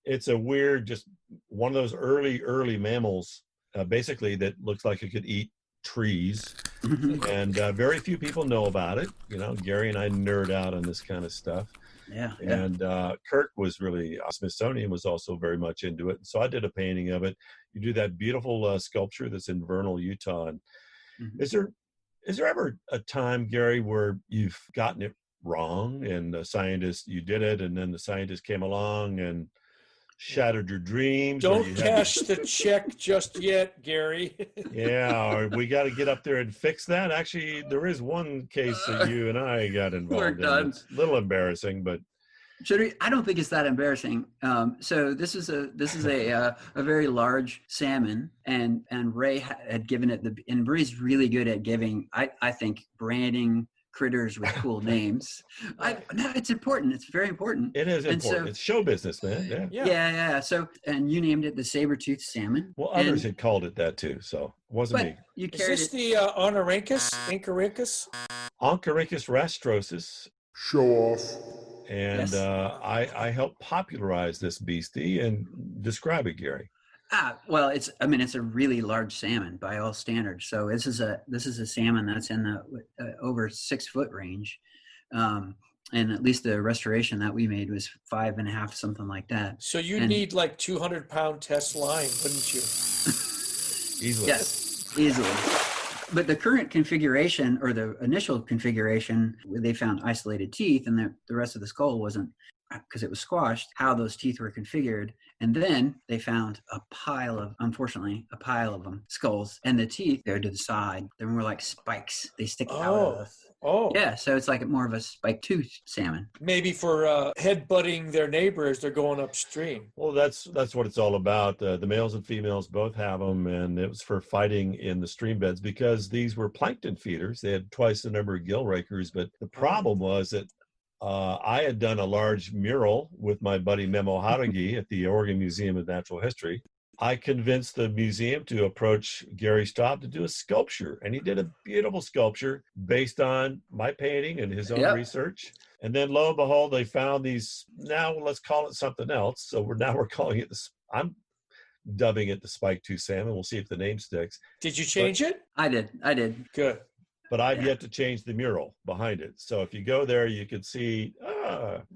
it's a weird, just one of those early mammals, basically, that looks like it could eat trees. And very few people know about it. Gary and I nerd out on this kind of stuff. Yeah. And Kirk was really, Smithsonian was also very much into it. So I did a painting of it. You do that beautiful sculpture that's in Vernal, Utah. And is there ever a time, Gary, where you've gotten it wrong and you did it and then the scientist came along and shattered your dreams. or Don't you cash the check just yet, Gary. Yeah, or we got to get up there and fix that. Actually, there is one case that you and I got We're involved in. done. It's a little embarrassing, but Should we? I don't think it's that embarrassing. So this is a very large salmon, and Ray had given it and Ray's really good at giving. I think branding critters with cool names. No, it's important. It's very important. it is And important. so- It's show business, man. Yeah. Yeah. So, and you named it the saber-toothed salmon. Well, others and, had called it that too, so it wasn't but me. you Is carried this it. the Oncorhynchus? Oncorhynchus rastrosus, Show off. and Yes. I helped popularize this beastie and describe it, Gary. Well, it's a really large salmon by all standards. So this is a salmon that's in the over 6 foot range. And at least the restoration that we made was 5.5, something like that. So you And- need like 200-pound test line, wouldn't you? Easily. Yes, easily. But the current configuration, or the initial configuration, where they found isolated teeth and the rest of the skull wasn't, because it was squashed, how those teeth were configured. And then they found unfortunately, a pile of them, skulls, and the teeth, they're to the side. They're more like spikes. They stick out of Oh. Yeah, so it's like more of a spike tooth salmon. Maybe for headbutting their neighbor as they're going upstream. Well, that's what it's all about. The males and females both have them, and it was for fighting in the stream beds because these were plankton feeders. They had twice the number of gill rakers, but the problem was that I had done a large mural with my buddy Memo Haragi at the Oregon Museum of Natural History. I convinced the museum to approach Gary Staab to do a sculpture, and he did a beautiful sculpture based on my painting and his own research. And then lo and behold, they found these, now let's call it something else. So we're calling it I'm dubbing it the spike tooth salmon. We'll see if the name sticks. Did you change it? I did. Good. But I've yet to change the mural behind it. So if you go there, you can see,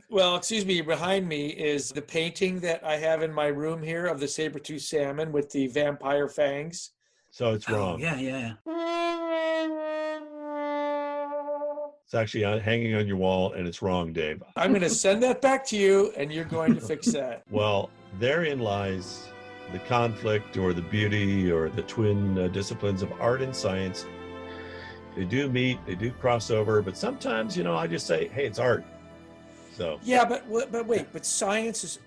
Well, excuse me, behind me is the painting that I have in my room here of the saber-tooth salmon with the vampire fangs. so it's wrong. Yeah. It's actually hanging on your wall, and it's wrong, Dave. I'm going to send that back to you, and you're going to fix that. Well, therein lies the conflict or the beauty or the twin disciplines of art and science. They do meet, they do cross over, but sometimes, I just say, hey, it's art. So Yeah, but wait, but science is,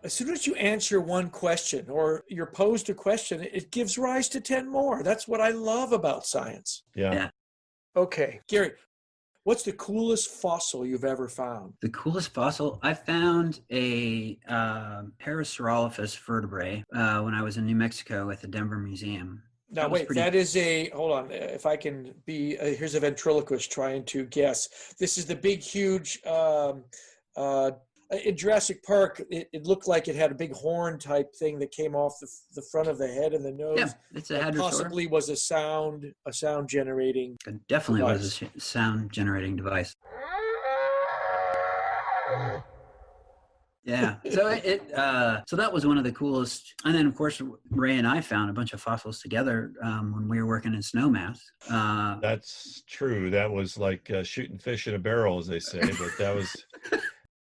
as soon as you answer one question or you're posed a question, it gives rise to 10 more. That's what I love about science. yeah. Okay, Gary, what's the coolest fossil you've ever found? The coolest fossil, I found a Parasaurolophus vertebrae when I was in New Mexico at the Denver Museum. Now, wait, that is hold on, if I can be, here's a ventriloquist trying to guess. This is the big, huge, in Jurassic Park, it looked like it had a big horn type thing that came off the front of the head and the nose. Yeah, it's a That hadrosaur. possibly was a sound generating. It definitely device. was a sound generating device. Yeah, so that was one of the coolest. And then, of course, Ray and I found a bunch of fossils together when we were working in snowmass. That's true. That was like shooting fish in a barrel, as they say, but that was...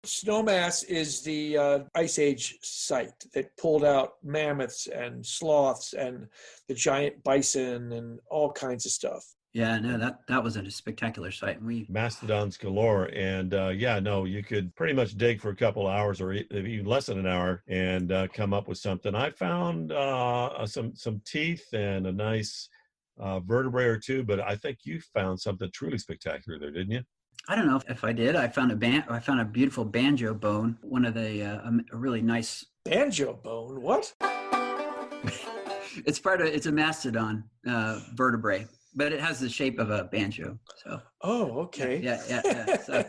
Snowmass is the Ice Age site that pulled out mammoths and sloths and the giant bison and all kinds of stuff. Yeah, no, that was a spectacular sight. Mastodons galore. And you could pretty much dig for a couple hours or even less than an hour and come up with something. I found some teeth and a nice vertebrae or two, but I think you found something truly spectacular there, didn't you? I don't know if I did. I found a beautiful banjo bone. One of the a really nice banjo bone. What? It's a mastodon vertebrae, but it has the shape of a banjo. So. Oh, okay. Yeah. So.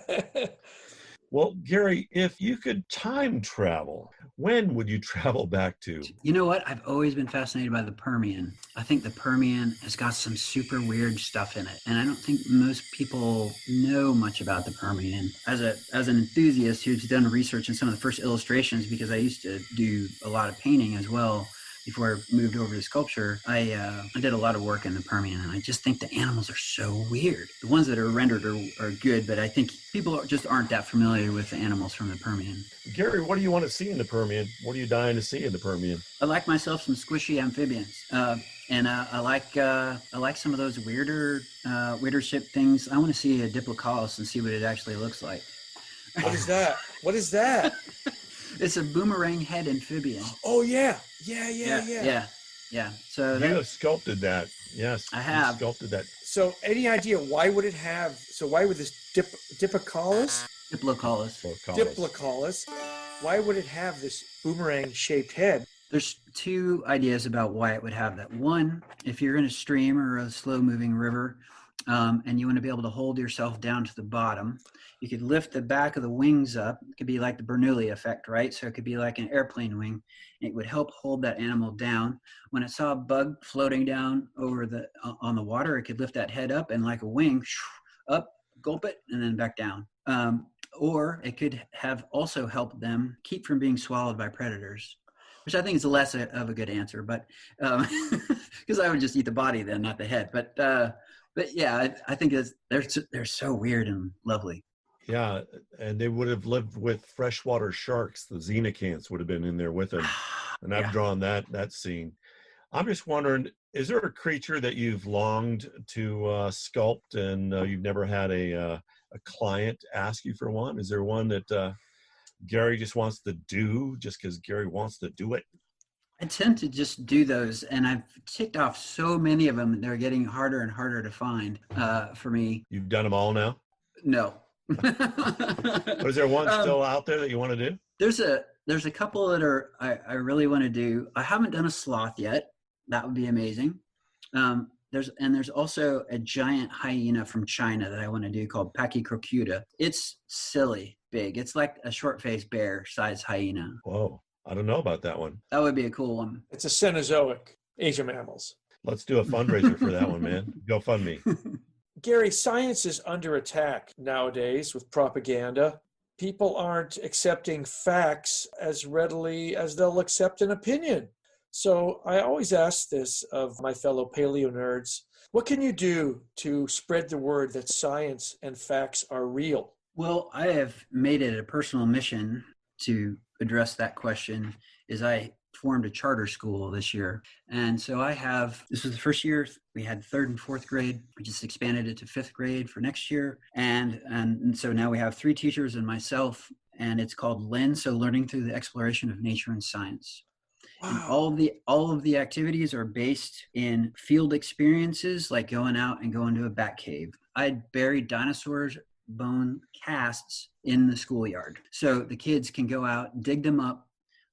Well, Gary, if you could time travel, when would you travel back to? You know what? I've always been fascinated by the Permian. I think the Permian has got some super weird stuff in it. And I don't think most people know much about the Permian. As an enthusiast who's done research in some of the first illustrations, because I used to do a lot of painting as well, before I moved over to sculpture, I did a lot of work in the Permian, and I just think the animals are so weird. The ones that are rendered are good, but I think people just aren't that familiar with the animals from the Permian. Gary, what do you want to see in the Permian? What are you dying to see in the Permian? I like myself some squishy amphibians, and I like some of those weirder shaped things. I want to see a Diplocaulus and see what it actually looks like. What is that? What is that? It's a boomerang head amphibian. Oh yeah. So You have sculpted that. Yes, I have. You sculpted that. So any idea why would it have? So why would this Diplocaulus? Diplocaulus. Why would it have this boomerang-shaped head? There's two ideas about why it would have that. One, if you're in a stream or a slow-moving river, and you want to be able to hold yourself down to the bottom, you could lift the back of the wings up. It could be like the Bernoulli effect, right? So it could be like an airplane wing. It would help hold that animal down. When it saw a bug floating down over on the water, it could lift that head up and like a wing, up, gulp it, and then back down. Or it could have also helped them keep from being swallowed by predators, which I think is less of a good answer, but because I would just eat the body then, not the head. But yeah, I think they're so weird and lovely. Yeah, and they would have lived with freshwater sharks. The xenocants would have been in there with them, and I've drawn that scene. I'm just wondering, is there a creature that you've longed to sculpt and you've never had a client ask you for one? Is there one that Gary just wants to do just because Gary wants to do it? I tend to just do those, and I've ticked off so many of them. They're getting harder and harder to find for me. You've done them all now? No. But is there one still out there that you want to do? There's a couple that I really want to do. I haven't done a sloth yet. That would be amazing. There's also a giant hyena from China that I want to do called Pachycrocuta. It's silly big. It's like a short-faced bear size hyena. Whoa, I don't know about that one. That would be a cool one. It's a Cenozoic, Asian mammals. Let's do a fundraiser for that one, man. GoFundMe. Gary, science is under attack nowadays with propaganda. People aren't accepting facts as readily as they'll accept an opinion. So I always ask this of my fellow paleo nerds. What can you do to spread the word that science and facts are real? Well, I have made it a personal mission to address that question. I formed a charter school this year. And so this was the first year we had 3rd and 4th grade. We just expanded it to 5th grade for next year. And so now we have 3 teachers and myself, and it's called LENS, so Learning Through the Exploration of Nature and Science. Wow. And all of the activities are based in field experiences, like going out and going to a bat cave. I buried dinosaurs bone casts in the schoolyard. So the kids can go out, dig them up.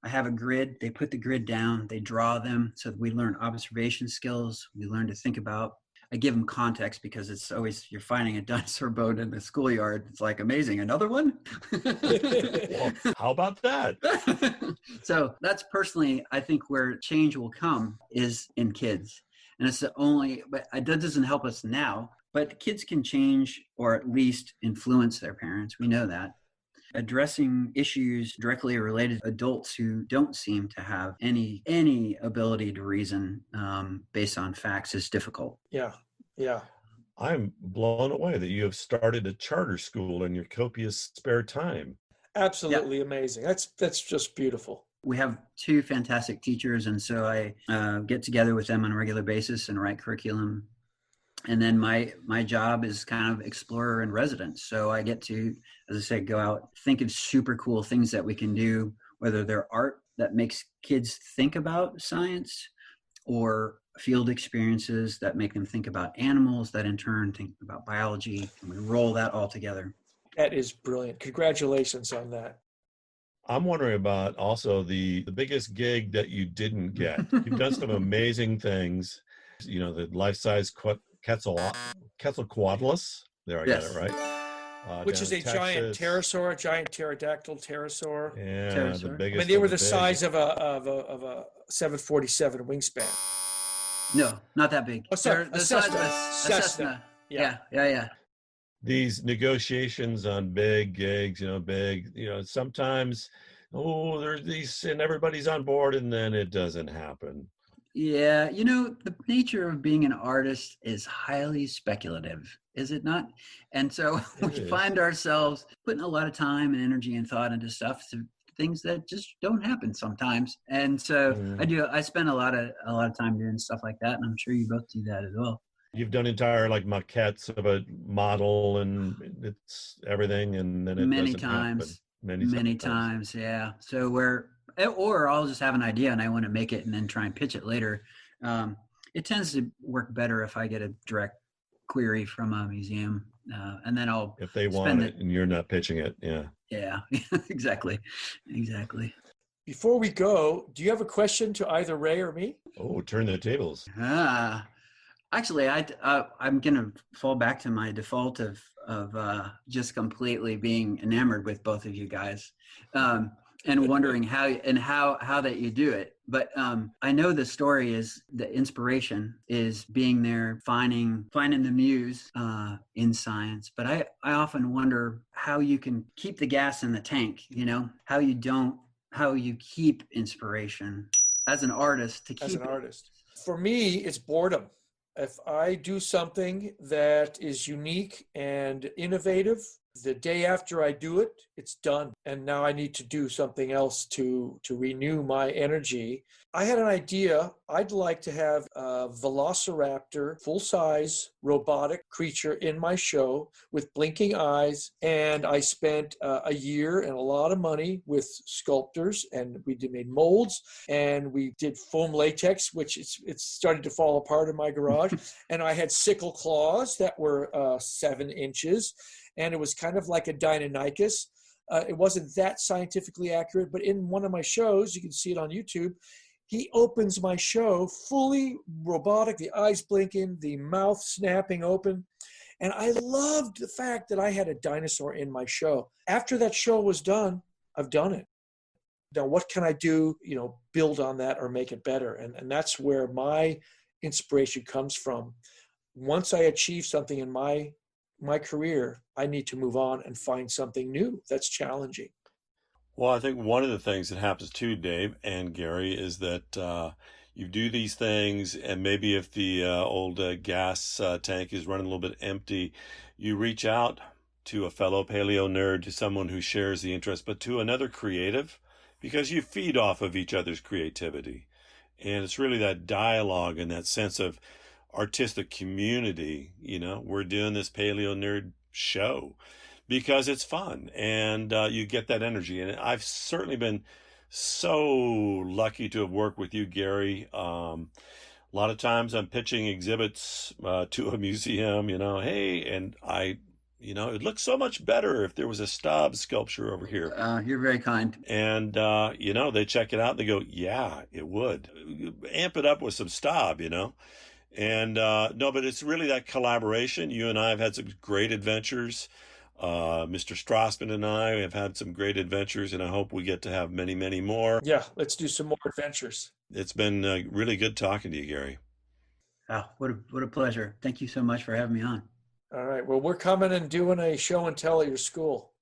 I have a grid. They put the grid down. They draw them. So we learn observation skills. We learn to think about. I give them context because it's always, you're finding a dinosaur bone in the schoolyard. It's like, amazing. Another one? Well, how about that? So that's personally, I think where change will come is in kids. And it's the only, but that doesn't help us now. But kids can change or at least influence their parents. We know that. Addressing issues directly related to adults who don't seem to have any ability to reason based on facts is difficult. Yeah. I'm blown away that you have started a charter school in your copious spare time. Absolutely amazing. That's just beautiful. We have 2 fantastic teachers, and so I get together with them on a regular basis and write curriculum. And then my job is kind of explorer in residence. So I get to, as I say, go out, think of super cool things that we can do, whether they're art that makes kids think about science or field experiences that make them think about animals that in turn think about biology. And we roll that all together. That is brilliant. Congratulations on that. I'm wondering about also the biggest gig that you didn't get. You've done some amazing things. You know, the life-size Quetzalcoatlus. There, I got it right. Which is a giant pterosaur, a giant pterodactyl pterosaur. Yeah, Pterosaur. the biggest. I mean, they were the size of a 747 wingspan. No, not that big. Oh, sorry, They're the size of a Cessna. Yeah. These negotiations on big gigs, sometimes oh, there's these, and everybody's on board, and then it doesn't happen. Yeah, the nature of being an artist is highly speculative, is it not? And so It we is. find ourselves putting a lot of time and energy and thought into stuff, to things that just don't happen sometimes. And so I spend a lot of time doing stuff like that, and I'm sure you both do that as well. You've done entire like maquettes of a model and it's everything, and then it Many doesn't happen. times. Many Many times. times, yeah. So or I'll just have an idea and I want to make it and then try and pitch it later. It tends to work better if I get a direct query from a museum, and then I'll If they want it and you're not pitching it, yeah. Yeah, exactly. Before we go, do you have a question to either Ray or me? Oh, turn the tables. Actually, I'm gonna fall back to my default of just completely being enamored with both of you guys, and wondering how that you do it. But I know the story is the inspiration is being there, finding the muse in science. But I often wonder how you can keep the gas in the tank. How you keep inspiration as an artist to keep As an artist. For me, it's boredom. If I do something that is unique and innovative, the day after I do it, it's done. And now I need to do something else to renew my energy. I had an idea. I'd like to have a velociraptor, full-size robotic creature in my show with blinking eyes. And I spent a year and a lot of money with sculptors, and we made molds, and we did foam latex, which it's started to fall apart in my garage. And I had sickle claws that were 7 inches. And it was kind of like a Deinonychus. It wasn't that scientifically accurate, but in one of my shows, you can see it on YouTube, he opens my show fully robotic, the eyes blinking, the mouth snapping open. And I loved the fact that I had a dinosaur in my show. After that show was done, I've done it. Now, what can I do, build on that or make it better? And that's where my inspiration comes from. Once I achieve something in my career, I need to move on and find something new that's challenging. Well, I think one of the things that happens too, Dave and Gary, is that you do these things, and maybe if the old gas tank is running a little bit empty, you reach out to a fellow paleo nerd, to someone who shares the interest, but to another creative, because you feed off of each other's creativity. And it's really that dialogue and that sense of artistic community. We're doing this paleo nerd show because it's fun, and you get that energy. And I've certainly been so lucky to have worked with you, Gary. A lot of times I'm pitching exhibits to a museum, hey, and it looks so much better if there was a Staab sculpture over here. You're very kind. And, they check it out and they go, yeah, it would. Amp it up with some Staab, And no, but it's really that collaboration. You and I have had some great adventures. Mr. Strassman and I have had some great adventures, and I hope we get to have many, many more. Yeah, let's do some more adventures. It's been really good talking to you, Gary. Oh, what a pleasure. Thank you so much for having me on. All right. Well, we're coming and doing a show and tell at your school.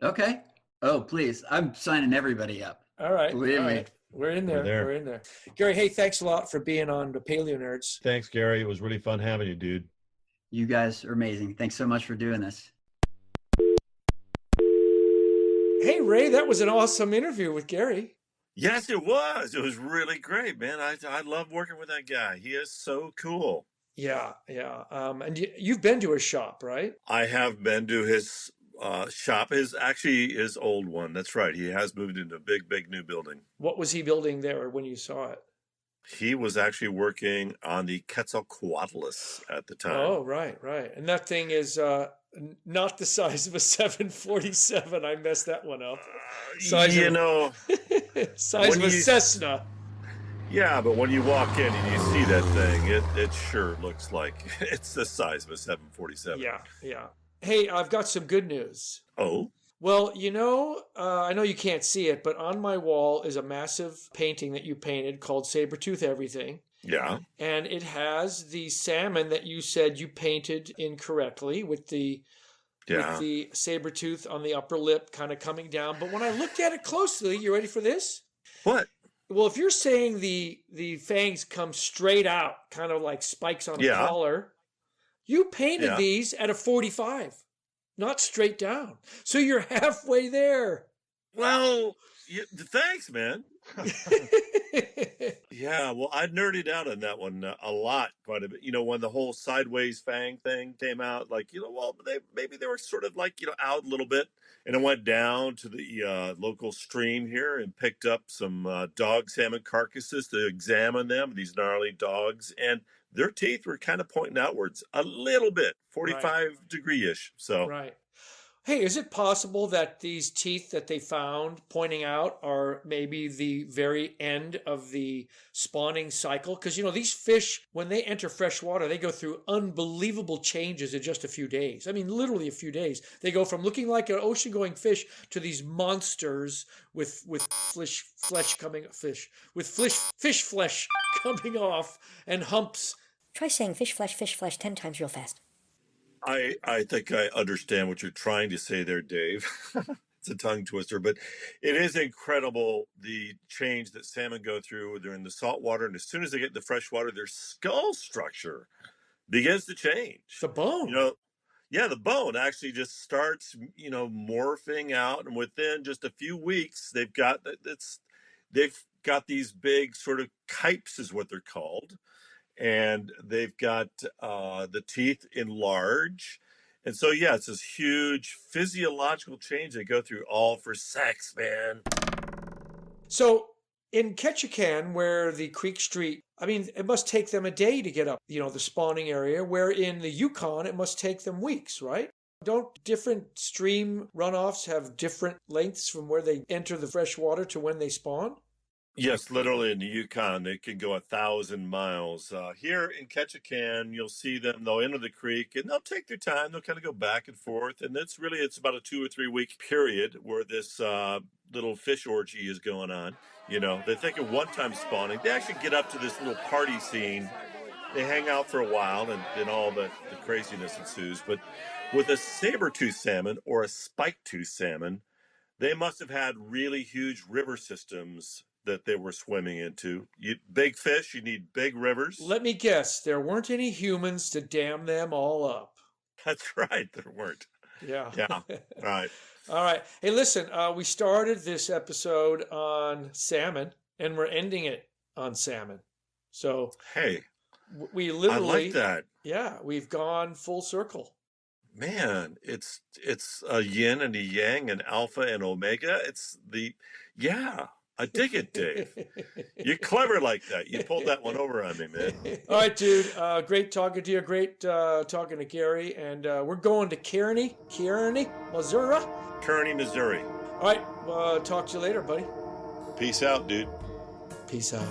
Okay. Oh, please. I'm signing everybody up. All right. Believe me. We're in there. We're in there. Gary, hey, thanks a lot for being on the Paleo Nerds. Thanks, Gary. It was really fun having you, dude. You guys are amazing. Thanks so much for doing this. Hey, Ray, that was an awesome interview with Gary. Yes, it was. It was really great, man. I love working with that guy. He is so cool. Yeah. And you've been to his shop, right? I have been to his shop. His old one. That's right. He has moved into a big new building. What was he building there when you saw it? He was actually working on the Quetzalcoatlus at the time. Oh, right. And that thing is not the size of a 747. I messed that one up. Size of a Cessna. Yeah, but when you walk in and you see that thing, it sure looks like it's the size of a 747. Yeah. Hey, I've got some good news. Oh? Well, I know you can't see it, but on my wall is a massive painting that you painted called Sabertooth Everything. Yeah. And it has the salmon that you said you painted incorrectly with the Yeah. with the saber tooth on the upper lip kind of coming down. But when I looked at it closely, you ready for this? What? Well, if you're saying the fangs come straight out, kind of like spikes on a collar, you painted these at a 45, not straight down. So you're halfway there. Well, thanks, man. Yeah, well, I nerded out on that one a lot, quite a bit. When the whole sideways fang thing came out, like, maybe they were sort of like, out a little bit. And I went down to the local stream here and picked up some dog salmon carcasses to examine them, these gnarly dogs. And their teeth were kind of pointing outwards a little bit, 45 degree-ish. So. Right. Hey, is it possible that these teeth that they found pointing out are maybe the very end of the spawning cycle? Because, these fish, when they enter fresh water, they go through unbelievable changes in just a few days. I mean, literally a few days. They go from looking like an ocean-going fish to these monsters with fish flesh coming off and humps. Try saying fish flesh 10 times real fast. I think I understand what you're trying to say there, Dave. It's a tongue twister, but it is incredible the change that salmon go through. They're in the salt water, and as soon as they get in the fresh water, their skull structure begins to change. The bone. The bone actually just starts, morphing out, and within just a few weeks, they've got these big sort of kypes, is what they're called. And they've got the teeth enlarge. And so, it's this huge physiological change they go through, all for sex, man. So in Ketchikan, where the Creek Street, it must take them a day to get up, the spawning area, where in the Yukon, it must take them weeks, right? Don't different stream runoffs have different lengths from where they enter the fresh water to when they spawn? Yes, literally in the Yukon, they can go 1,000 miles. Here in Ketchikan, you'll see them, they'll enter the creek, and they'll take their time. They'll kind of go back and forth, and it's about a 2 or 3 week period where this little fish orgy is going on. They think of one-time spawning. They actually get up to this little party scene. They hang out for a while, and then all the craziness ensues. But with a saber-toothed salmon or a spike-toothed salmon, they must have had really huge river systems that they were swimming into. Big fish, you need big rivers. Let me guess, there weren't any humans to dam them all up. That's right, there weren't. Yeah. Yeah, right. All right. Hey, listen, we started this episode on salmon, and we're ending it on salmon. So, hey, we literally... I like that. Yeah, we've gone full circle. Man, it's a yin and a yang, an alpha and omega. I dig it, Dave. You're clever like that. You pulled that one over on me, man. All right, dude. Great talking to you. Great talking to Gary. And we're going to Kearney, Missouri. Kearney, Missouri. All right. Talk to you later, buddy. Peace out, dude. Peace out.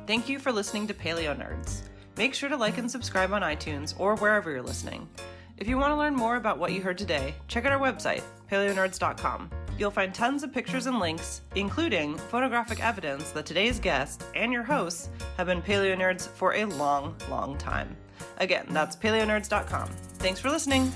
Thank you for listening to Paleo Nerds. Make sure to like and subscribe on iTunes or wherever you're listening. If you want to learn more about what you heard today, check out our website, paleonerds.com. You'll find tons of pictures and links, including photographic evidence that today's guest and your hosts have been Paleo Nerds for a long, long time. Again, that's paleonerds.com. Thanks for listening.